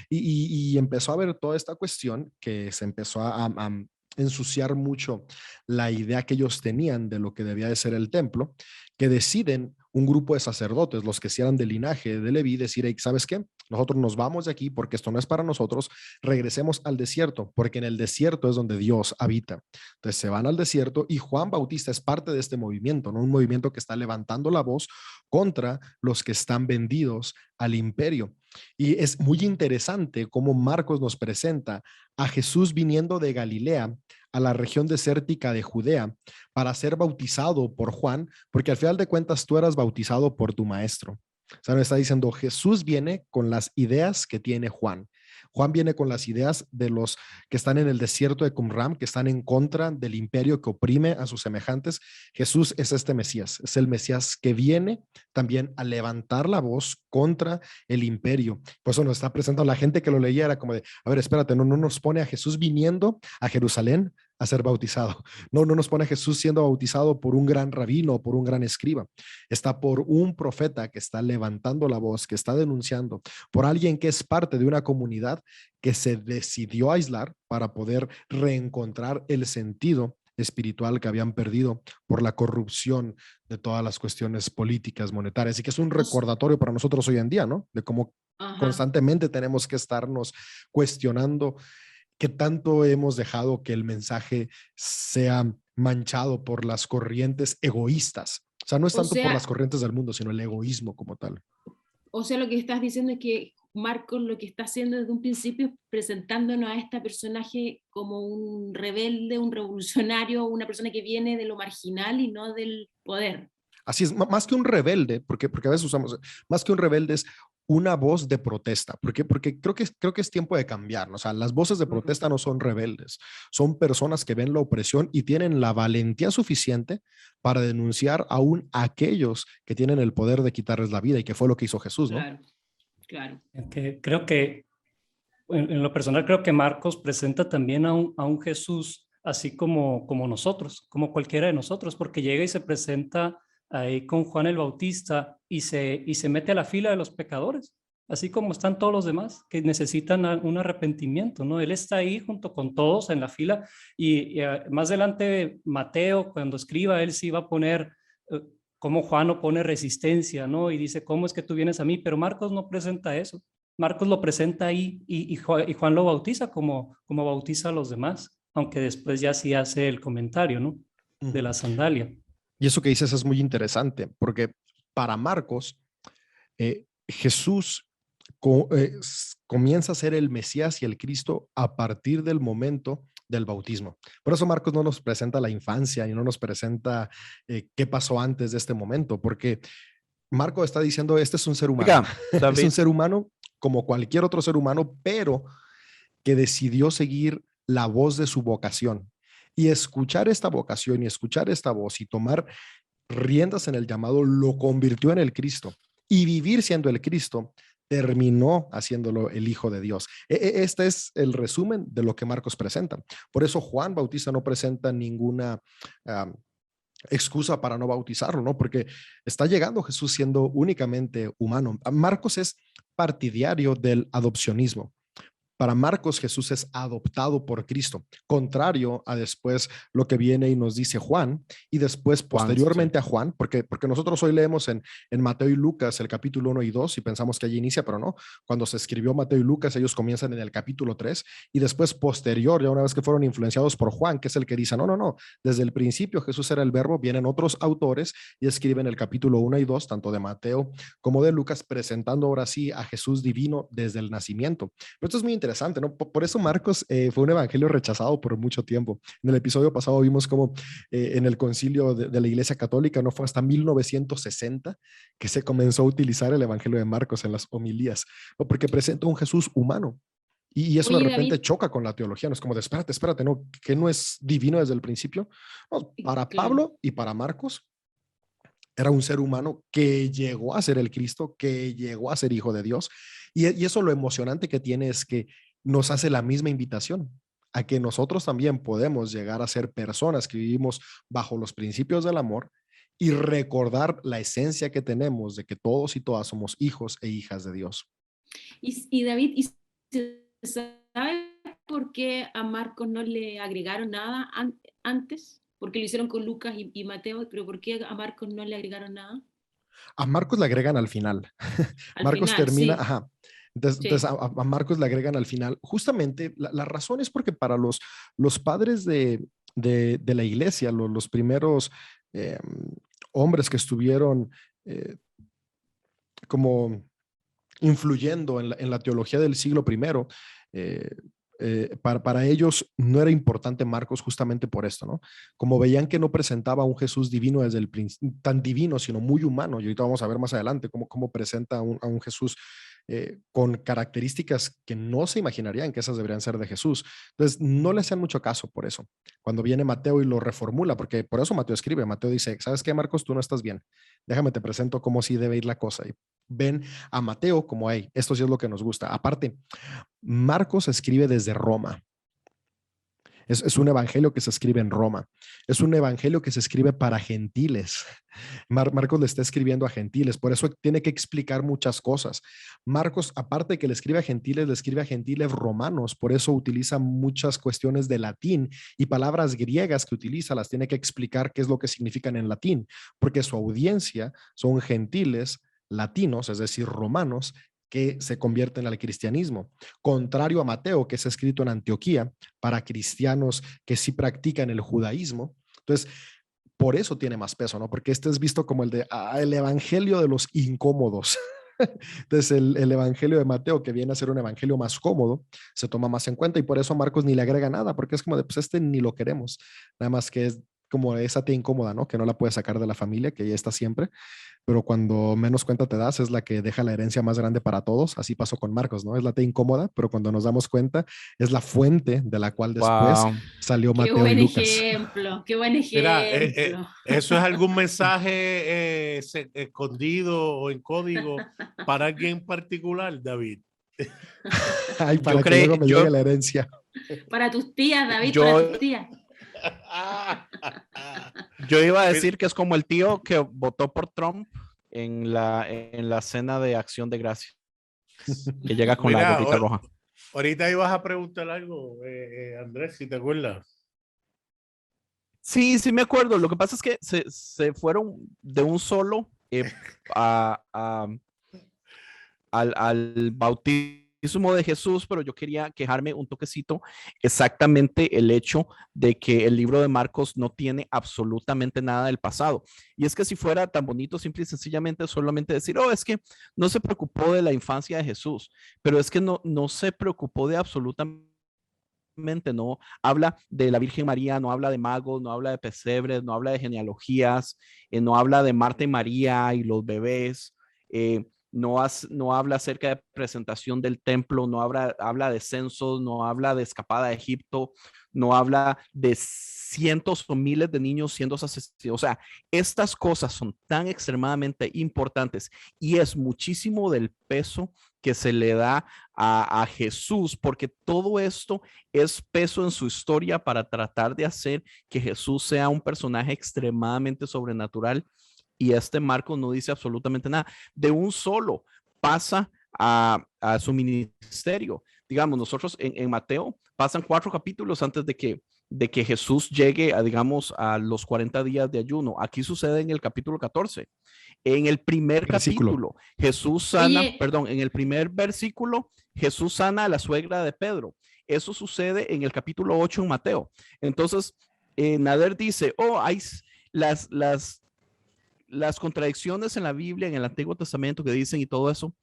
Y empezó a haber toda esta cuestión que se empezó a ensuciar mucho la idea que ellos tenían de lo que debía de ser el templo, que deciden un grupo de sacerdotes, los que sí eran del linaje de Leví, decir, hey, ¿sabes qué? Nosotros nos vamos de aquí porque esto no es para nosotros, regresemos al desierto, porque en el desierto es donde Dios habita. Entonces se van al desierto y Juan Bautista es parte de este movimiento, ¿no? Un movimiento que está levantando la voz contra los que están vendidos al imperio. Y es muy interesante cómo Marcos nos presenta a Jesús viniendo de Galilea a la región desértica de Judea para ser bautizado por Juan, porque al final de cuentas tú eras bautizado por tu maestro. O sea, me está diciendo, Jesús viene con las ideas que tiene Juan. Juan viene con las ideas de los que están en el desierto de Qumran, que están en contra del imperio que oprime a sus semejantes. Jesús es este Mesías, es el Mesías que viene también a levantar la voz contra el imperio. Por eso nos está presentando a la gente que lo leía, era como de, a ver, espérate, no nos pone a Jesús viniendo a Jerusalén a ser bautizado. No nos pone a Jesús siendo bautizado por un gran rabino o por un gran escriba. Está por un profeta que está levantando la voz, que está denunciando, por alguien que es parte de una comunidad que se decidió aislar para poder reencontrar el sentido espiritual que habían perdido por la corrupción de todas las cuestiones políticas, monetarias, y que es un recordatorio para nosotros hoy en día, ¿no? De cómo constantemente tenemos que estarnos cuestionando qué tanto hemos dejado que el mensaje sea manchado por las corrientes egoístas. O sea, no es tanto por las corrientes del mundo, sino el egoísmo como tal. O sea, lo que estás diciendo es que Marcos lo que está haciendo desde un principio es presentándonos a este personaje como un rebelde, un revolucionario, una persona que viene de lo marginal y no del poder. Así es, más que un rebelde, porque a veces usamos, más que un rebelde es una voz de protesta. ¿Por qué? Porque creo que es tiempo de cambiar, ¿no? O sea, las voces de protesta no son rebeldes, son personas que ven la opresión y tienen la valentía suficiente para denunciar aún a aquellos que tienen el poder de quitarles la vida, y que fue lo que hizo Jesús, ¿no? Claro, claro. Creo que, en lo personal, creo que Marcos presenta también a un Jesús así como nosotros, como cualquiera de nosotros, porque llega y se presenta ahí con Juan el Bautista y se mete a la fila de los pecadores, así como están todos los demás que necesitan un arrepentimiento, ¿no? Él está ahí junto con todos en la fila y más adelante Mateo, cuando escriba, él sí va a poner cómo Juan opone resistencia, ¿no? Y dice, ¿cómo es que tú vienes a mí? Pero Marcos no presenta eso. Marcos lo presenta ahí y Juan lo bautiza como bautiza a los demás, aunque después ya sí hace el comentario, ¿no? De la sandalia. Y eso que dices es muy interesante, porque para Marcos, Jesús comienza a ser el Mesías y el Cristo a partir del momento del bautismo. Por eso Marcos no nos presenta la infancia y no nos presenta qué pasó antes de este momento, porque Marcos está diciendo, este es un ser humano. Oiga, es un ser humano como cualquier otro ser humano, pero que decidió seguir la voz de su vocación. Y escuchar esta vocación y escuchar esta voz y tomar riendas en el llamado lo convirtió en el Cristo. Y vivir siendo el Cristo terminó haciéndolo el Hijo de Dios. Este es el resumen de lo que Marcos presenta. Por eso Juan Bautista no presenta ninguna excusa para no bautizarlo, ¿no? Porque está llegando Jesús siendo únicamente humano. Marcos es partidario del adopcionismo. Para Marcos, Jesús es adoptado por Cristo, contrario a después lo que viene y nos dice Juan, y después posteriormente a Juan, porque nosotros hoy leemos en Mateo y Lucas el capítulo 1 y 2 y pensamos que allí inicia, pero no. Cuando se escribió Mateo y Lucas, ellos comienzan en el capítulo 3 y después posterior, ya una vez que fueron influenciados por Juan, que es el que dice, no, desde el principio Jesús era el verbo, vienen otros autores y escriben el capítulo 1 y 2, tanto de Mateo como de Lucas, presentando ahora sí a Jesús divino desde el nacimiento. Pero esto es muy interesante, ¿no? Por eso Marcos fue un evangelio rechazado por mucho tiempo. En el episodio pasado vimos cómo en el concilio de la Iglesia Católica no fue hasta 1960 que se comenzó a utilizar el evangelio de Marcos en las homilías, ¿no? Porque presenta un Jesús humano. Y eso de repente David, choca con la teología, no es como de espérate, ¿no? Que no es divino desde el principio. No, para Pablo y para Marcos era un ser humano que llegó a ser el Cristo, que llegó a ser hijo de Dios. Y eso lo emocionante que tiene es que nos hace la misma invitación a que nosotros también podemos llegar a ser personas que vivimos bajo los principios del amor y recordar la esencia que tenemos de que todos y todas somos hijos e hijas de Dios. Y David, ¿y se sabe por qué a Marcos no le agregaron nada antes? Porque lo hicieron con Lucas y Mateo, pero ¿por qué a Marcos no le agregaron nada? A Marcos le agregan al final. Al Marcos final, termina, sí, ajá. Entonces, sí. a Marcos le agregan al final. Justamente la razón es porque para los padres de la iglesia, los primeros eh, hombres que estuvieron como influyendo en la teología del siglo primero, eh, para ellos no era importante Marcos justamente por esto, ¿no? Como veían que no presentaba a un Jesús divino desde el principio, tan divino, sino muy humano, y ahorita vamos a ver más adelante cómo presenta a un Jesús con características que no se imaginarían que esas deberían ser de Jesús. Entonces, no le hacían mucho caso por eso. Cuando viene Mateo y lo reformula, porque por eso Mateo escribe, Mateo dice, ¿sabes qué, Marcos? Tú no estás bien. Déjame te presento cómo sí debe ir la cosa. Y ven a Mateo como, hey, esto sí es lo que nos gusta. Aparte, Marcos escribe desde Roma. Es un evangelio que se escribe en Roma. Es un evangelio que se escribe para gentiles. Marcos le está escribiendo a gentiles, por eso tiene que explicar muchas cosas. Marcos, aparte de que le escribe a gentiles romanos, por eso utiliza muchas cuestiones de latín y palabras griegas que utiliza, las tiene que explicar qué es lo que significan en latín, porque su audiencia son gentiles latinos, es decir, romanos, que se convierten al cristianismo. Contrario a Mateo, que es escrito en Antioquía para cristianos que sí practican el judaísmo. Entonces, por eso tiene más peso, ¿no? Porque este es visto como el evangelio de los incómodos. Entonces, el evangelio de Mateo, que viene a ser un evangelio más cómodo, se toma más en cuenta y por eso a Marcos ni le agrega nada, porque es como de, pues este ni lo queremos. Nada más que es como esa tía incómoda, ¿no? Que no la puedes sacar de la familia, que ya está siempre, pero cuando menos cuenta te das es la que deja la herencia más grande para todos. Así pasó con Marcos, ¿no? Es la tía incómoda, pero cuando nos damos cuenta es la fuente de la cual después Wow. salió Qué Mateo y buen Lucas. ejemplo, qué buen Mira, ejemplo. ¿eso es algún mensaje escondido o en código para alguien particular, David? Ay, Yo para que creí, luego me llegue la herencia. Para tus tías, David, para yo, tus tías. yo iba a Mira, decir que es como el tío que votó por Trump en la cena de Acción de Gracias, que llega con la mira, gorrita roja. ahorita ibas a preguntar algo, Andrés, si te acuerdas. Sí, sí me acuerdo. Lo que pasa es que se fueron de un solo a, a- al bautismo de Jesús, pero yo quería quejarme un toquecito exactamente el hecho de que el libro de Marcos no tiene absolutamente nada del pasado. Y es que si fuera tan bonito, simple y sencillamente solamente decir, oh, es que no se preocupó de la infancia de Jesús, pero es que no se preocupó de absolutamente no habla de la Virgen María, no habla de magos, no habla de pesebres, no habla de genealogías, no habla de Marta y María y los bebés, no habla acerca de presentación del templo, no habla de censos, no habla de escapada de Egipto, no habla de cientos o miles de niños siendo asesinados. O sea, estas cosas son tan extremadamente importantes y es muchísimo del peso que se le da a Jesús, porque todo esto es peso en su historia para tratar de hacer que Jesús sea un personaje extremadamente sobrenatural y este Marcos no dice absolutamente nada. De un solo pasa a su ministerio. Digamos, nosotros en Mateo pasan 4 capítulos antes de que Jesús llegue a, digamos, a los 40 días de ayuno. Aquí sucede en el capítulo 14. En el primer Versículo. capítulo, Jesús sana, Oye, perdón, en el primer versículo, Jesús sana a la suegra de Pedro. Eso sucede en el capítulo 8 en Mateo. Entonces, Nader dice, oh, hay las contradicciones en la Biblia, en el Antiguo Testamento que dicen y todo eso,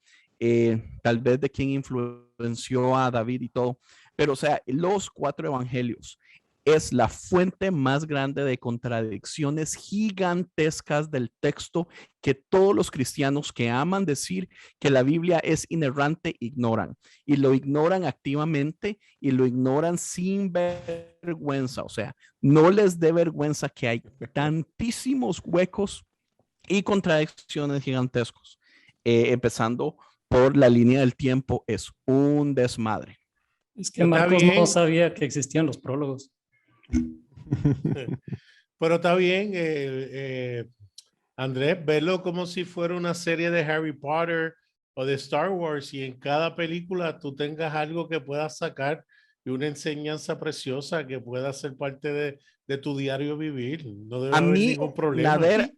tal vez de quién influenció a David y todo, pero o sea, los 4 evangelios es la fuente más grande de contradicciones gigantescas del texto que todos los cristianos que aman decir que la Biblia es inerrante ignoran y lo ignoran activamente y lo ignoran sin vergüenza, o sea, no les dé vergüenza que hay tantísimos huecos y contradicciones gigantescos. Empezando por la línea del tiempo, es un desmadre. Es que Está Marcos no bien, sabía que existían los prólogos. pero está bien, Andrés, verlo como si fuera una serie de Harry Potter o de Star Wars y en cada película tú tengas algo que puedas sacar y una enseñanza preciosa que pueda ser parte de tu diario vivir. No debe A haber mí, ningún problema. Nader,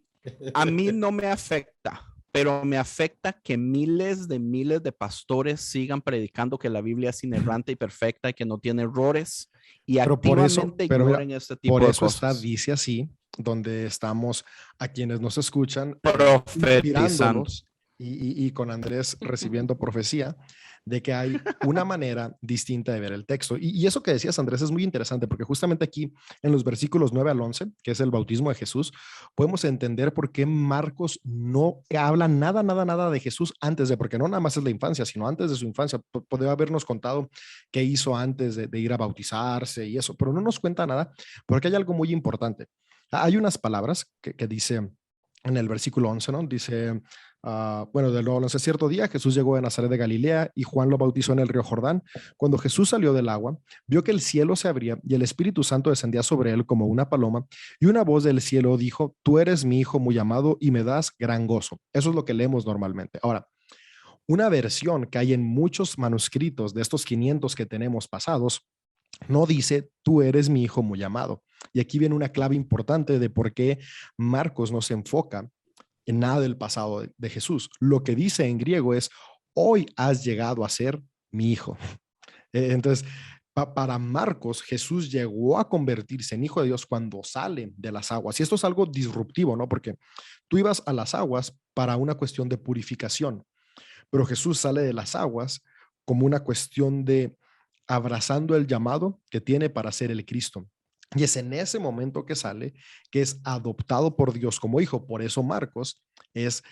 A mí no me afecta, pero me afecta que miles de pastores sigan predicando que la Biblia es inerrante y perfecta y que no tiene errores y Pero por eso, activamente pero mira, ignoren este tipo por de eso está, cosas. dice así, donde estamos a quienes nos escuchan, Profetizando. inspirándolos y con Andrés recibiendo profecía de que hay una manera distinta de ver el texto. Y eso que decías, Andrés, es muy interesante porque justamente aquí en los versículos 9 al 11, que es el bautismo de Jesús, podemos entender por qué Marcos no habla nada de Jesús antes de, porque no nada más es la infancia, sino antes de su infancia. Podría habernos contado qué hizo antes de ir a bautizarse y eso, pero no nos cuenta nada porque hay algo muy importante. Hay unas palabras que dice en el versículo 11, ¿no? Dice, bueno, de nuevo, ese cierto día Jesús llegó a Nazaret de Galilea y Juan lo bautizó en el río Jordán. Cuando Jesús salió del agua, vio que el cielo se abría y el Espíritu Santo descendía sobre él como una paloma y una voz del cielo dijo, tú eres mi hijo muy amado y me das gran gozo. Eso es lo que leemos normalmente. Ahora, una versión que hay en muchos manuscritos de estos 500 que tenemos pasados, no dice, tú eres mi hijo muy amado. Y aquí viene una clave importante de por qué Marcos no se enfoca en nada del pasado de Jesús. Lo que dice en griego es, hoy has llegado a ser mi hijo. Entonces, para Marcos, Jesús llegó a convertirse en hijo de Dios cuando sale de las aguas. Y esto es algo disruptivo, ¿no? Porque tú ibas a las aguas para una cuestión de purificación, pero Jesús sale de las aguas como una cuestión de abrazando el llamado que tiene para ser el Cristo. Y es en ese momento que sale, que es adoptado por Dios como hijo. Por eso Marcos es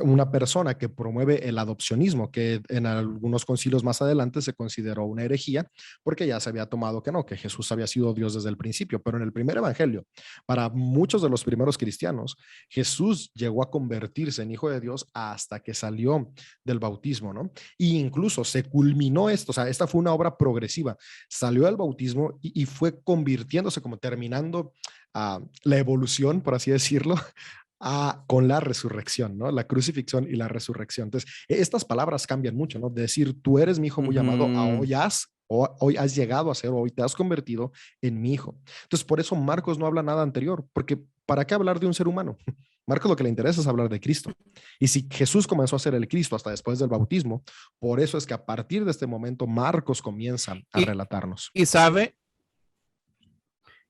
una persona que promueve el adopcionismo, que en algunos concilios más adelante se consideró una herejía, porque ya se había tomado que no, que Jesús había sido Dios desde el principio. Pero en el primer evangelio, para muchos de los primeros cristianos, Jesús llegó a convertirse en hijo de Dios hasta que salió del bautismo, ¿no? Y incluso se culminó esto, o sea, esta fue una obra progresiva. Salió del bautismo y fue convirtiéndose, como terminando la evolución, por así decirlo, con la resurrección, ¿no? La crucifixión y la resurrección. Entonces, estas palabras cambian mucho, ¿no? De decir, tú eres mi hijo muy amado, a hoy has llegado a ser, hoy te has convertido en mi hijo. Entonces, por eso Marcos no habla nada anterior, porque ¿para qué hablar de un ser humano? Marcos lo que le interesa es hablar de Cristo. Y si Jesús comenzó a ser el Cristo hasta después del bautismo, por eso es que a partir de este momento Marcos comienza a relatarnos. Y sabe,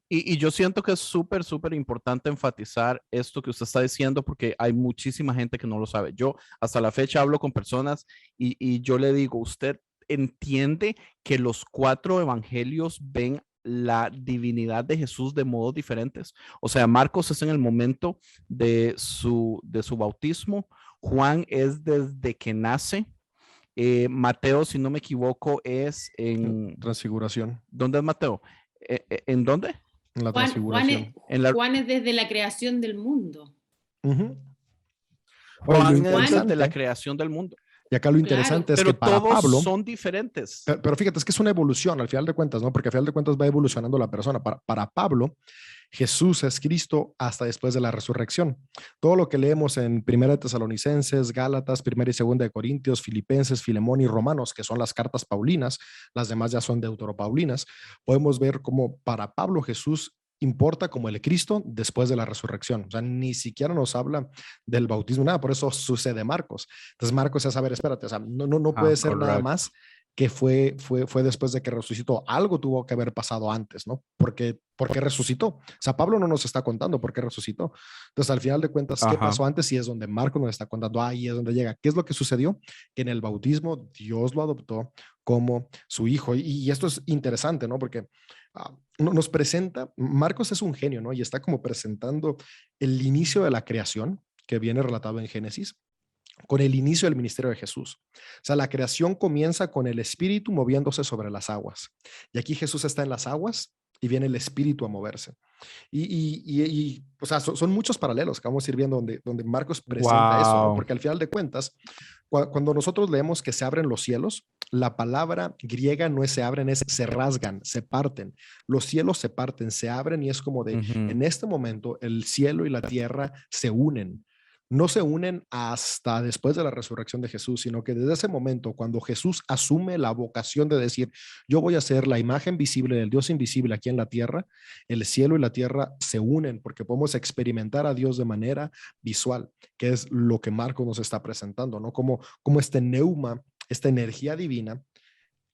y yo siento que es súper importante enfatizar esto que usted está diciendo porque hay muchísima gente que no lo sabe. Yo hasta la fecha hablo con personas y yo le digo, usted entiende que los 4 evangelios ven la divinidad de Jesús de modos diferentes. O sea, Marcos es en el momento de su bautismo, Juan es desde que nace, Mateo, si no me equivoco, es en... Transfiguración. ¿Dónde es Mateo? ¿En dónde? En la Juan, transfiguración. Juan es desde la creación del mundo. Juan es desde la creación del mundo. Y acá lo interesante es pero que para todos Pablo son diferentes. Pero fíjate, es que es una evolución al final de cuentas, ¿no? Porque al final de cuentas va evolucionando la persona. Para Pablo, Jesús es Cristo hasta después de la resurrección. Todo lo que leemos en Primera de Tesalonicenses, Gálatas, Primera y Segunda de Corintios, Filipenses, Filemón y Romanos, que son las cartas paulinas, las demás ya son deuteropaulinas, podemos ver cómo para Pablo Jesús importa como el Cristo después de la resurrección. O sea, ni siquiera nos habla del bautismo, nada, por eso sucede Marcos. Entonces Marcos es, a ver, espérate, o sea, no puede ser nada más que fue después de que resucitó. Algo tuvo que haber pasado antes, ¿no? Porque resucitó. O sea, Pablo no nos está contando por qué resucitó. Entonces, al final de cuentas, ¿qué pasó antes? Y es donde Marcos nos está contando, ahí es donde llega. ¿Qué es lo que sucedió? Que en el bautismo Dios lo adoptó como su hijo. Y esto es interesante, ¿no? Porque nos presenta, Marcos es un genio, ¿no? Y está como presentando el inicio de la creación que viene relatado en Génesis con el inicio del ministerio de Jesús. O sea, la creación comienza con el Espíritu moviéndose sobre las aguas. Y aquí Jesús está en las aguas y viene el Espíritu a moverse. O sea, son muchos paralelos que vamos a ir viendo donde Marcos presenta eso, ¿no? Porque al final de cuentas, cuando nosotros leemos que se abren los cielos, la palabra griega no es se abren, es se rasgan, se parten. Los cielos se parten, se abren y es como de, en este momento, el cielo y la tierra se unen. no se unen hasta después de la resurrección de Jesús, sino que desde ese momento, cuando Jesús asume la vocación de decir, yo voy a ser la imagen visible del Dios invisible aquí en la tierra, el cielo y la tierra se unen porque podemos experimentar a Dios de manera visual, que es lo que Marcos nos está presentando, ¿no? Como este neuma, esta energía divina,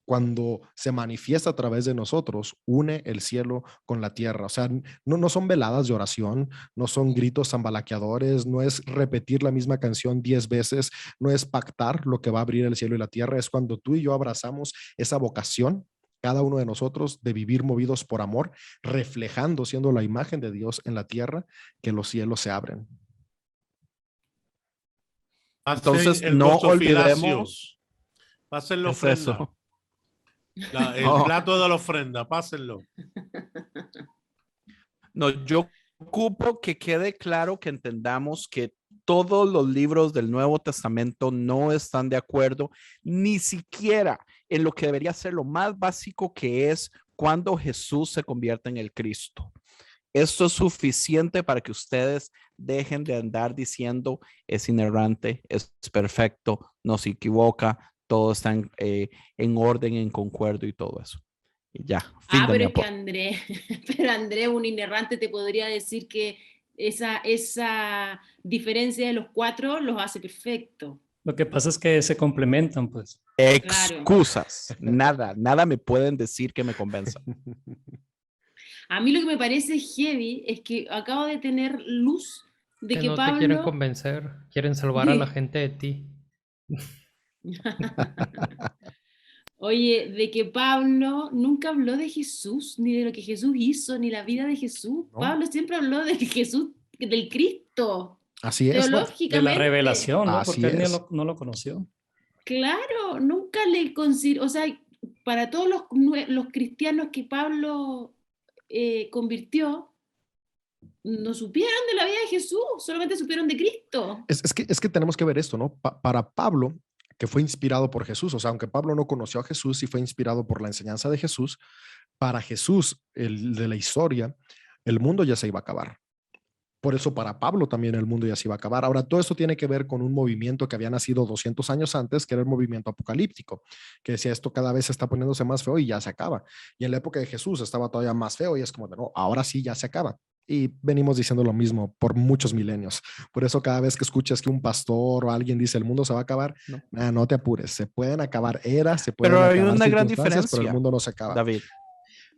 cuando se manifiesta a través de nosotros, une el cielo con la tierra. O sea, no son veladas de oración, no son gritos zambalaqueadores, no es repetir la misma canción 10 veces, no es pactar lo que va a abrir el cielo y la tierra, es cuando tú y yo abrazamos esa vocación, cada uno de nosotros, de vivir movidos por amor, reflejando, siendo la imagen de Dios en la tierra, que los cielos se abren. Entonces, el no gozofilacio. olvidemos. Pasen la ¿Qué es ofrenda. eso? El No. plato de la ofrenda, pásenlo. No, yo ocupo que quede claro que entendamos que todos los libros del Nuevo Testamento no están de acuerdo ni siquiera en lo que debería ser lo más básico, que es cuando Jesús se convierte en el Cristo. Esto es suficiente para que ustedes dejen de andar diciendo es inerrante, es perfecto, no se equivoca, todo está en orden, en concuerdo y todo eso. Y ya, fin de Pero mi es que aporte. André, un inerrante te podría decir que esa diferencia de los cuatro los hace perfecto. Lo que pasa es que se complementan, pues. Excusas, nada me pueden decir que me convenza. A mí lo que me parece heavy es que acabo de tener luz de Que que no te quieren Pablo... convencer, quieren salvar a la gente de ti. Oye, de que Pablo nunca habló de Jesús, ni de lo que Jesús hizo, ni la vida de Jesús. ¿No? Pablo siempre habló de Jesús, del Cristo, Así es, ¿no? teológicamente. De la revelación, ¿no? Así Porque él es. no lo conoció. Claro, nunca le consideró, o sea, para todos los cristianos que Pablo convirtió, no supieron de la vida de Jesús, solamente supieron de Cristo. Es que tenemos que ver esto, ¿no? Para Pablo, que fue inspirado por Jesús, o sea, aunque Pablo no conoció a Jesús y fue inspirado por la enseñanza de Jesús, para Jesús, el de la historia, el mundo ya se iba a acabar. Por eso para Pablo también el mundo ya se iba a acabar. Ahora, todo esto tiene que ver con un movimiento que había nacido 200 años antes, que era el movimiento apocalíptico, que decía esto cada vez está poniéndose más feo y ya se acaba. Y en la época de Jesús estaba todavía más feo y es como de, no, ahora sí ya se acaba. Y venimos diciendo lo mismo por muchos milenios. Por eso cada vez que escuchas que un pastor o alguien dice el mundo se va a acabar, no te apures, se pueden acabar eras, se pueden Pero hay acabar una gran circunstancias, pero el diferencia, mundo no se acaba. David.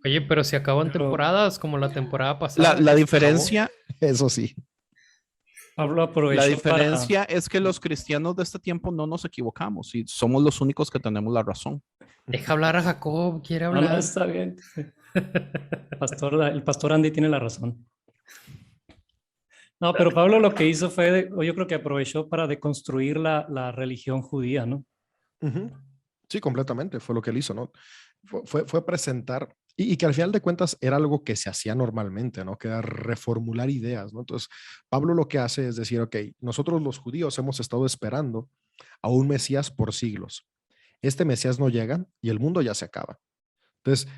Oye, pero si acaban Pero- temporadas como la temporada pasada. La diferencia, Eso sí. Pablo aprovechó la diferencia es que los cristianos de este tiempo no nos equivocamos y somos los únicos que tenemos la razón. Deja hablar a Jacob, quiere No, hablar. está bien. El pastor Andy tiene la razón. No, pero Pablo lo que hizo fue, yo creo que aprovechó para deconstruir la religión judía, ¿no? Ujú. Sí, completamente, fue lo que él hizo, ¿no? Fue presentar, y que al final de cuentas era algo que se hacía normalmente, ¿no? Que era reformular ideas, ¿no? Entonces, Pablo lo que hace es decir, ok, nosotros los judíos hemos estado esperando a un Mesías por siglos. Este Mesías no llega y el mundo ya se acaba. Entonces,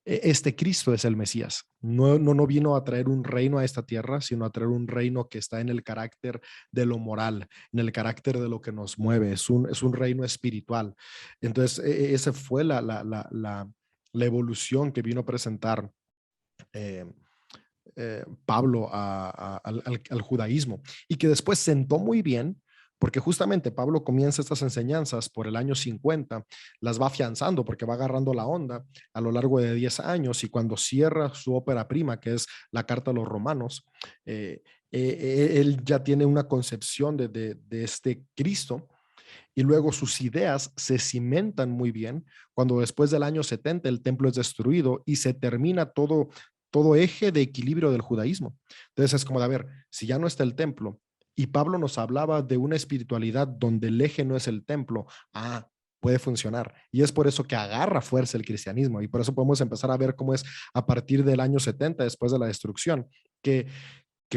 este Cristo es el Mesías. No vino a traer un reino a esta tierra, sino a traer un reino que está en el carácter de lo moral, en el carácter de lo que nos mueve. Es un reino espiritual. Entonces, esa fue la evolución que vino a presentar Pablo al judaísmo y que después sentó muy bien. Porque justamente Pablo comienza estas enseñanzas por el año 50, las va afianzando porque va agarrando la onda a lo largo de 10 años y cuando cierra su ópera prima, que es la Carta a los Romanos, él ya tiene una concepción de este Cristo y luego sus ideas se cimentan muy bien cuando después del año 70 el templo es destruido y se termina todo eje de equilibrio del judaísmo. Entonces es como de, a ver, si ya no está el templo, y Pablo nos hablaba de una espiritualidad donde el eje no es el templo. Puede funcionar. Y es por eso que agarra fuerza el cristianismo. Y por eso podemos empezar a ver cómo es a partir del año 70, después de la destrucción, que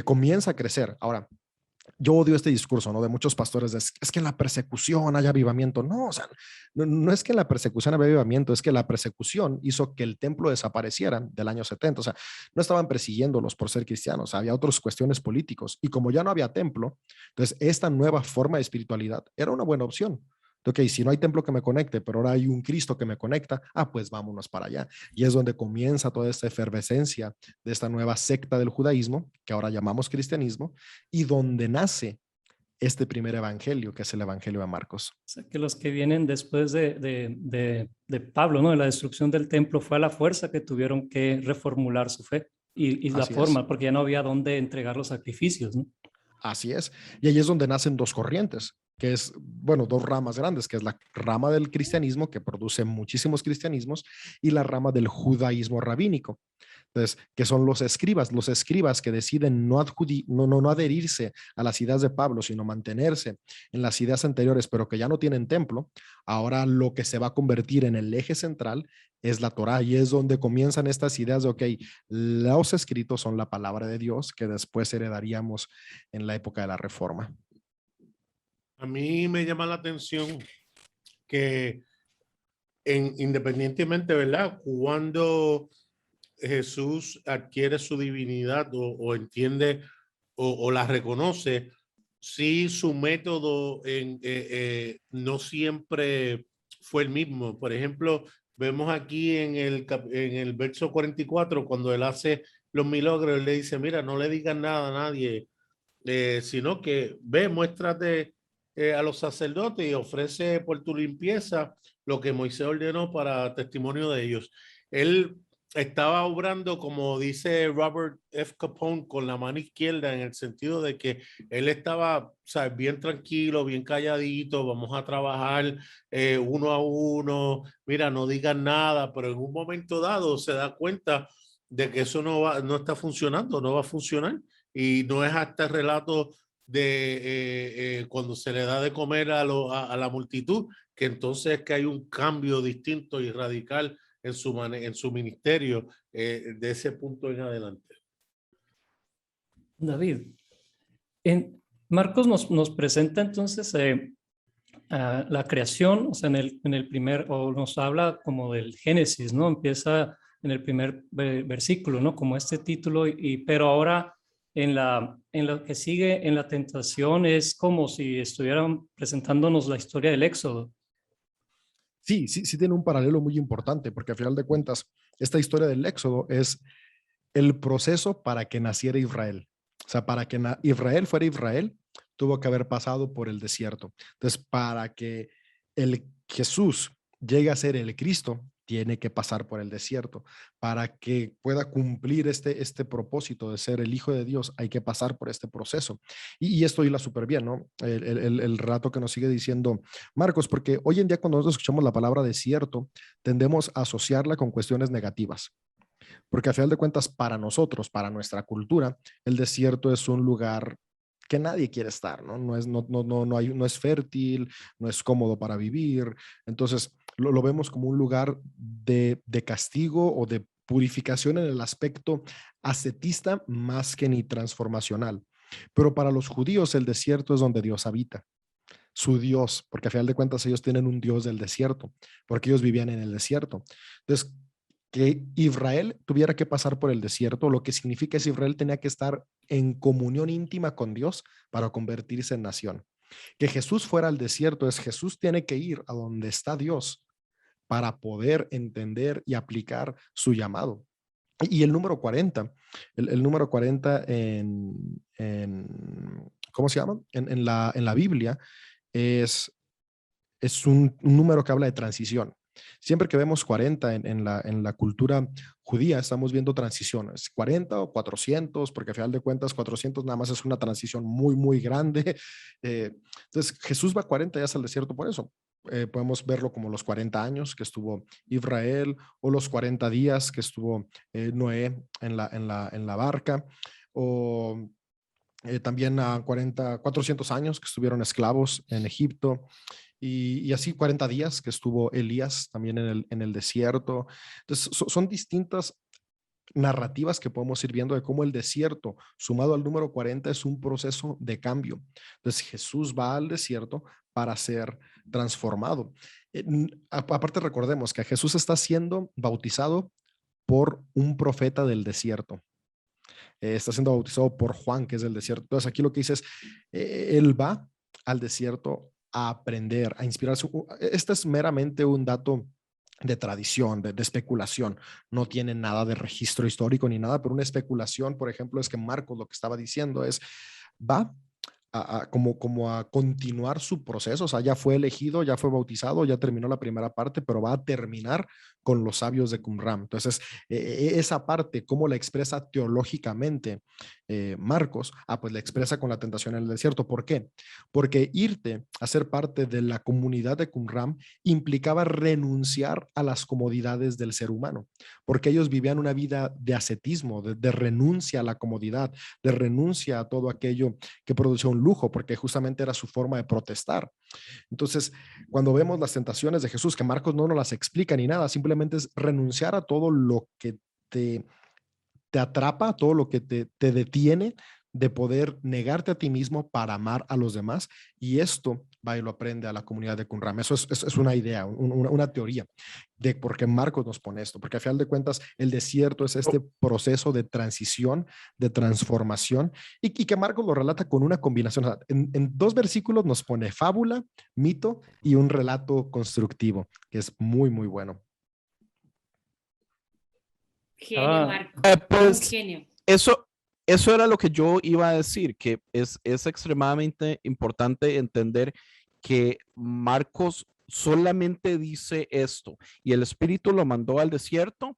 comienza a crecer. Ahora, yo odio este discurso, ¿no? De muchos pastores, es que en la persecución haya avivamiento. No, o sea, no es que en la persecución haya avivamiento, es que la persecución hizo que el templo desapareciera del año 70. O sea, no estaban persiguiéndolos por ser cristianos, había otras cuestiones políticos. Y como ya no había templo, entonces esta nueva forma de espiritualidad era una buena opción. Ok, si no hay templo que me conecte, pero ahora hay un Cristo que me conecta, pues vámonos para allá. Y es donde comienza toda esta efervescencia de esta nueva secta del judaísmo, que ahora llamamos cristianismo, y donde nace este primer evangelio, que es el evangelio de Marcos. O sea, que los que vienen después de Pablo, ¿no? De la destrucción del templo, fue a la fuerza que tuvieron que reformular su fe y la Así forma, es. porque ya no había dónde entregar los sacrificios, ¿no? Así es. Y ahí es donde nacen dos corrientes, que es, bueno, dos ramas grandes, que es la rama del cristianismo, que produce muchísimos cristianismos, y la rama del judaísmo rabínico. Entonces, que son los escribas que deciden no adherirse a las ideas de Pablo, sino mantenerse en las ideas anteriores, pero que ya no tienen templo. Ahora lo que se va a convertir en el eje central es la Torá, y es donde comienzan estas ideas de, ok, los escritos son la palabra de Dios que después heredaríamos en la época de la Reforma. A mí me llama la atención que independientemente, ¿verdad? Cuando Jesús adquiere su divinidad o entiende o la reconoce, sí su método no siempre fue el mismo. Por ejemplo, vemos aquí en el verso 44, cuando él hace los milagros, él le dice, mira, no le digas nada a nadie, sino que ve, muéstrate a los sacerdotes y ofrece por tu limpieza lo que Moisés ordenó para testimonio de ellos. Él estaba obrando, como dice Robert F. Capone, con la mano izquierda, en el sentido de que él estaba, ¿sabes?, bien tranquilo, bien calladito, vamos a trabajar uno a uno, mira, no digan nada, pero en un momento dado se da cuenta de que eso no está funcionando, no va a funcionar. Y no es hasta el relato de cuando se le da de comer a la multitud, que entonces es que hay un cambio distinto y radical en su ministerio de ese punto en adelante. David, Marcos nos presenta entonces la creación, o sea, en el primer, o nos habla como del Génesis, ¿no? Empieza en el primer versículo, ¿no? Como este título, pero ahora en lo que sigue en la tentación es como si estuvieran presentándonos la historia del Éxodo. Sí tiene un paralelo muy importante, porque al final de cuentas, esta historia del Éxodo es el proceso para que naciera Israel. O sea, para que Israel fuera Israel, tuvo que haber pasado por el desierto. Entonces, para que el Jesús llegue a ser el Cristo, tiene que pasar por el desierto. Para que pueda cumplir este propósito de ser el Hijo de Dios, hay que pasar por este proceso. Y esto hila súper bien, ¿no? El rato que nos sigue diciendo Marcos, porque hoy en día cuando nosotros escuchamos la palabra desierto, tendemos a asociarla con cuestiones negativas. Porque a final de cuentas, para nosotros, para nuestra cultura, el desierto es un lugar que nadie quiere estar, ¿no? No es fértil, no es cómodo para vivir. Entonces, lo vemos como un lugar de castigo o de purificación en el aspecto ascetista más que ni transformacional. Pero para los judíos, el desierto es donde Dios habita. Su Dios, porque a final de cuentas ellos tienen un Dios del desierto, porque ellos vivían en el desierto. Entonces, que Israel tuviera que pasar por el desierto, lo que significa es que Israel tenía que estar en comunión íntima con Dios para convertirse en nación. Que Jesús fuera al desierto es Jesús tiene que ir a donde está Dios para poder entender y aplicar su llamado. Y el número 40, el número 40 ¿cómo se llama? En la Biblia es un número que habla de transición. Siempre que vemos 40 en la cultura judía, estamos viendo transiciones, 40 o 400, porque al final de cuentas 400 nada más es una transición muy, muy grande. Entonces Jesús va a 40 días al desierto por eso. Podemos verlo como los 40 años que estuvo Israel o los 40 días que estuvo Noé en la barca, o también a 400 años que estuvieron esclavos en Egipto. Y así 40 días que estuvo Elías también en el desierto. Entonces, son distintas narrativas que podemos ir viendo de cómo el desierto, sumado al número 40, es un proceso de cambio. Entonces Jesús va al desierto para ser transformado. Aparte, recordemos que Jesús está siendo bautizado por un profeta del desierto. Está siendo bautizado por Juan, que es del desierto. Entonces aquí lo que dice es, él va al desierto a aprender, a inspirarse. Este es meramente un dato de tradición, de especulación. No tiene nada de registro histórico ni nada, pero una especulación, por ejemplo, es que Marcos lo que estaba diciendo es, va como a continuar su proceso. O sea, ya fue elegido, ya fue bautizado, ya terminó la primera parte, pero va a terminar con los sabios de Qumran. Entonces, esa parte, ¿cómo la expresa teológicamente Marcos? Pues la expresa con la tentación en el desierto. ¿Por qué? Porque irte a ser parte de la comunidad de Qumran implicaba renunciar a las comodidades del ser humano, porque ellos vivían una vida de ascetismo, de renuncia a la comodidad, de renuncia a todo aquello que producía un lujo, porque justamente era su forma de protestar. Entonces, cuando vemos las tentaciones de Jesús, que Marcos no nos las explica ni nada, simplemente es renunciar a todo lo que te atrapa, todo lo que te detiene de poder negarte a ti mismo para amar a los demás. Y esto va y lo aprende a la comunidad de Qumran. Eso es una idea, una teoría de por qué Marcos nos pone esto, porque a final de cuentas el desierto es este proceso de transición, de transformación, y que Marcos lo relata con una combinación. O sea, en 2 versículos nos pone fábula, mito y un relato constructivo, que es muy, muy bueno. Genio, Marco. Pues, un genio. Eso era lo que yo iba a decir, que es extremadamente importante entender que Marcos solamente dice esto y el Espíritu lo mandó al desierto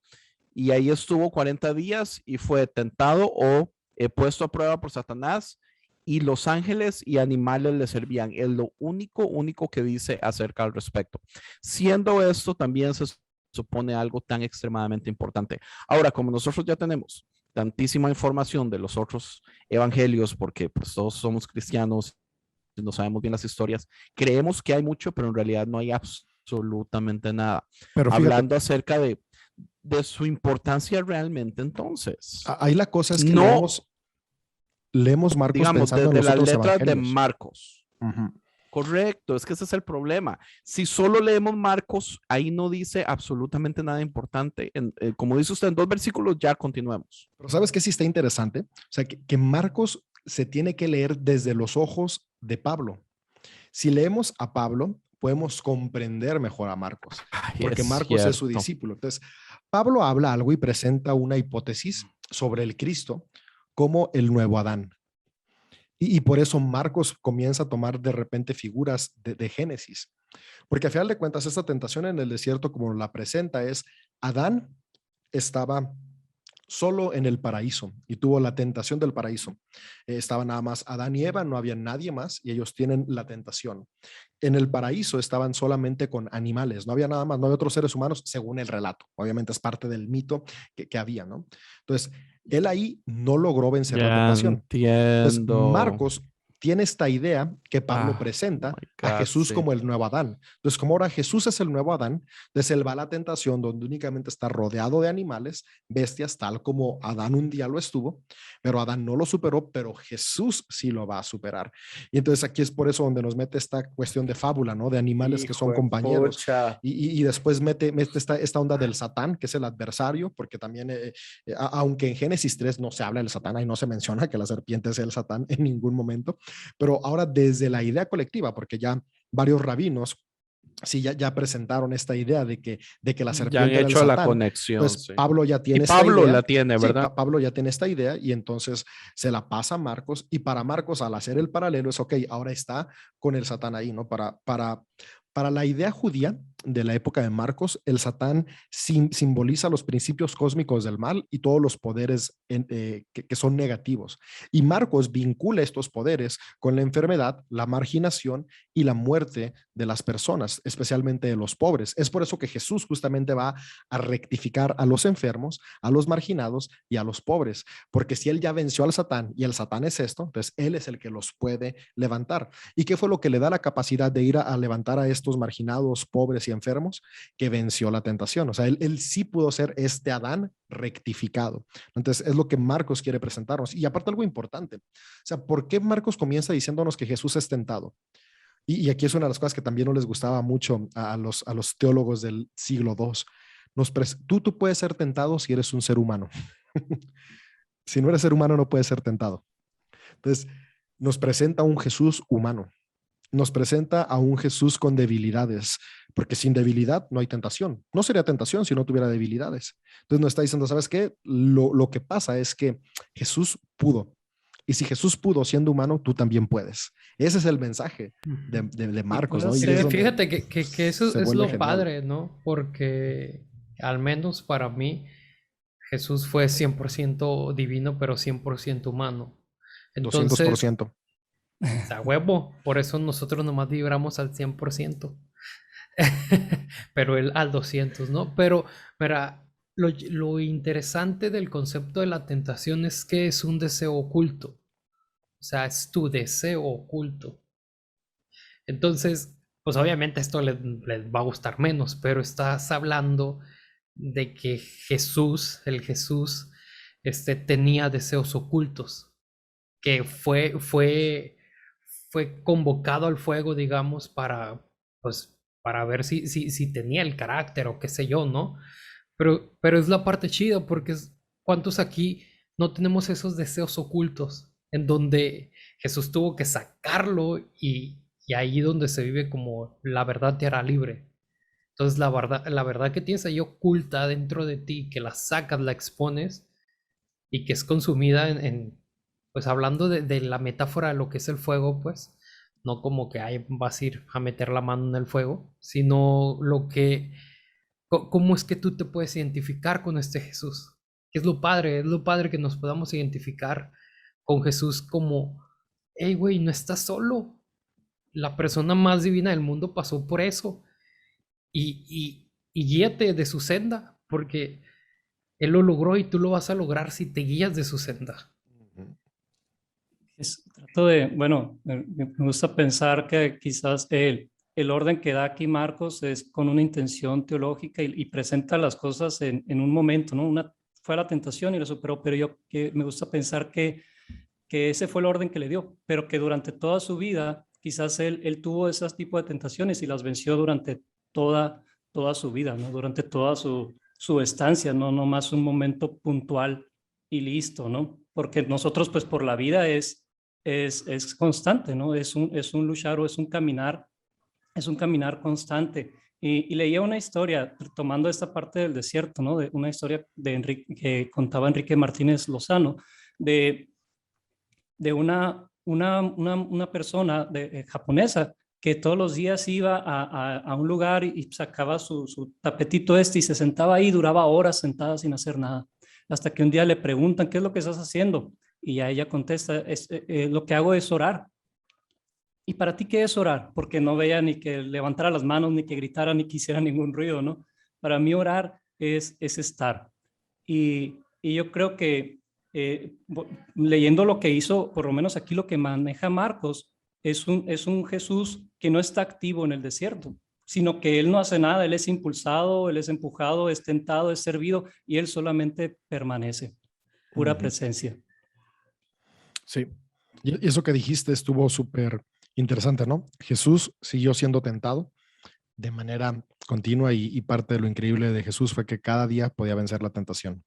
y ahí estuvo 40 días y fue tentado o puesto a prueba por Satanás y los ángeles y animales le servían. Es lo único que dice acerca al respecto. Siendo esto, también se supone algo tan extremadamente importante. Ahora, como nosotros ya tenemos tantísima información de los otros evangelios, porque pues todos somos cristianos, no sabemos bien las historias, creemos que hay mucho, pero en realidad no hay absolutamente nada. Pero fíjate, hablando acerca de su importancia realmente, entonces. Ahí la cosa es que leemos Marcos, digamos, pensando en los otros evangelios. Las letras de Marcos. Correcto, es que ese es el problema. Si solo leemos Marcos, ahí no dice absolutamente nada importante. Como dice usted, en 2 versículos ya continuemos. Pero ¿sabes qué sí está interesante? O sea, que Marcos se tiene que leer desde los ojos de Pablo. Si leemos a Pablo, podemos comprender mejor a Marcos, porque Marcos es su discípulo. Entonces, Pablo habla algo y presenta una hipótesis sobre el Cristo como el nuevo Adán. Y por eso Marcos comienza a tomar de repente figuras de Génesis. Porque a final de cuentas, esta tentación en el desierto, como la presenta, es Adán estaba solo en el paraíso y tuvo la tentación del paraíso. Estaba nada más Adán y Eva, no había nadie más y ellos tienen la tentación. En el paraíso estaban solamente con animales, no había nada más, no había otros seres humanos, según el relato. Obviamente es parte del mito que había, ¿no? Entonces, él ahí no logró vencer la tentación. Entonces, Marcos tiene esta idea que Pablo presenta a Jesús como el nuevo Adán. Entonces, como ahora Jesús es el nuevo Adán, entonces él va a la tentación donde únicamente está rodeado de animales, bestias, tal como Adán un día lo estuvo, pero Adán no lo superó, pero Jesús sí lo va a superar. Y entonces aquí es por eso donde nos mete esta cuestión de fábula, ¿no? De animales que son compañeros. Y después mete esta onda del Satán, que es el adversario, porque también, aunque en Génesis 3 no se habla del Satán, ahí no se menciona que la serpiente sea el Satán en ningún momento, pero ahora desde la idea colectiva, porque ya varios rabinos sí ya presentaron esta idea de que la serpiente ya han hecho era el la Satán. conexión. Entonces, sí. Pablo ya tiene esta idea. Pablo la tiene, ¿verdad? Sí, Pablo ya tiene esta idea y entonces se la pasa a Marcos y para Marcos al hacer el paralelo es ok, ahora está con el Satán ahí, ¿no? Para la idea judía de la época de Marcos, el Satán simboliza los principios cósmicos del mal y todos los poderes que son negativos. Y Marcos vincula estos poderes con la enfermedad, la marginación y la muerte de las personas, especialmente de los pobres. Es por eso que Jesús justamente va a rectificar a los enfermos, a los marginados y a los pobres, porque si él ya venció al Satán y el Satán es esto, entonces él es el que los puede levantar. ¿Y qué fue lo que le da la capacidad de ir a levantar a estos estos marginados, pobres y enfermos, que venció la tentación. O sea, él sí pudo ser este Adán rectificado. Entonces, es lo que Marcos quiere presentarnos. Y aparte algo importante, o sea, ¿por qué Marcos comienza diciéndonos que Jesús es tentado? Y aquí es una de las cosas que también no les gustaba mucho a los teólogos del siglo II. Tú puedes ser tentado si eres un ser humano. Si no eres ser humano, no puedes ser tentado. Entonces, nos presenta a un Jesús humano. Nos presenta a un Jesús con debilidades, porque sin debilidad no hay tentación. No sería tentación si no tuviera debilidades. Entonces nos está diciendo, ¿sabes qué? Lo que pasa es que Jesús pudo. Y si Jesús pudo siendo humano, tú también puedes. Ese es el mensaje de Marcos, ¿no? Y puede es ser- donde Fíjate que eso se es vuelve lo genial. padre, ¿no? Porque al menos para mí Jesús fue 100% divino, pero 100% humano. Entonces, 200%. a huevo, por eso nosotros nomás vibramos al 100%, pero él al 200, ¿no? Pero, mira, lo interesante del concepto de la tentación es que es un deseo oculto. O sea, es tu deseo oculto. Entonces, pues obviamente esto les va a gustar menos, pero estás hablando de que Jesús, el Jesús, tenía deseos ocultos, que fue convocado al fuego, digamos, pues, para ver si tenía el carácter o qué sé yo, ¿no? Pero es la parte chida, porque ¿cuántos aquí no tenemos esos deseos ocultos en donde Jesús tuvo que sacarlo y ahí donde se vive como la verdad te hará libre? Entonces la verdad que tienes ahí oculta dentro de ti, que la sacas, la expones y que es consumida pues hablando de la metáfora de lo que es el fuego, pues, no como que ahí vas a ir a meter la mano en el fuego, sino cómo es que tú te puedes identificar con este Jesús. Que es lo padre que nos podamos identificar con Jesús como, hey, güey, no estás solo. La persona más divina del mundo pasó por eso. Y guíate de su senda, porque Él lo logró y tú lo vas a lograr si te guías de su senda. Bueno, me gusta pensar que quizás el orden que da aquí Marcos es con una intención teológica y presenta las cosas en un momento, ¿no? Fue la tentación y lo superó, pero me gusta pensar que ese fue el orden que le dio, pero que durante toda su vida quizás él tuvo esos tipos de tentaciones y las venció durante toda su vida, ¿no? Durante toda su estancia, no más un momento puntual y listo, ¿no? Porque nosotros pues por la vida es constante, ¿no? Es un luchar o es un caminar constante. Y leía una historia, tomando esta parte del desierto, ¿no? De una historia que contaba Enrique Martínez Lozano, de una persona japonesa que todos los días iba a un lugar y sacaba su tapetito y se sentaba ahí, duraba horas sentada sin hacer nada. Hasta que un día le preguntan, ¿qué es lo que estás haciendo? Y a ella contesta, lo que hago es orar. ¿Y para ti qué es orar? Porque no veía ni que levantara las manos, ni que gritara, ni que hiciera ningún ruido, ¿no? Para mí orar es estar. Y yo creo que leyendo lo que hizo, por lo menos aquí lo que maneja Marcos, es un Jesús que no está activo en el desierto, sino que él no hace nada, él es impulsado, él es empujado, es tentado, es servido y él solamente permanece, pura presencia. Sí. Y eso que dijiste estuvo súper interesante, ¿no? Jesús siguió siendo tentado de manera continua y parte de lo increíble de Jesús fue que cada día podía vencer la tentación.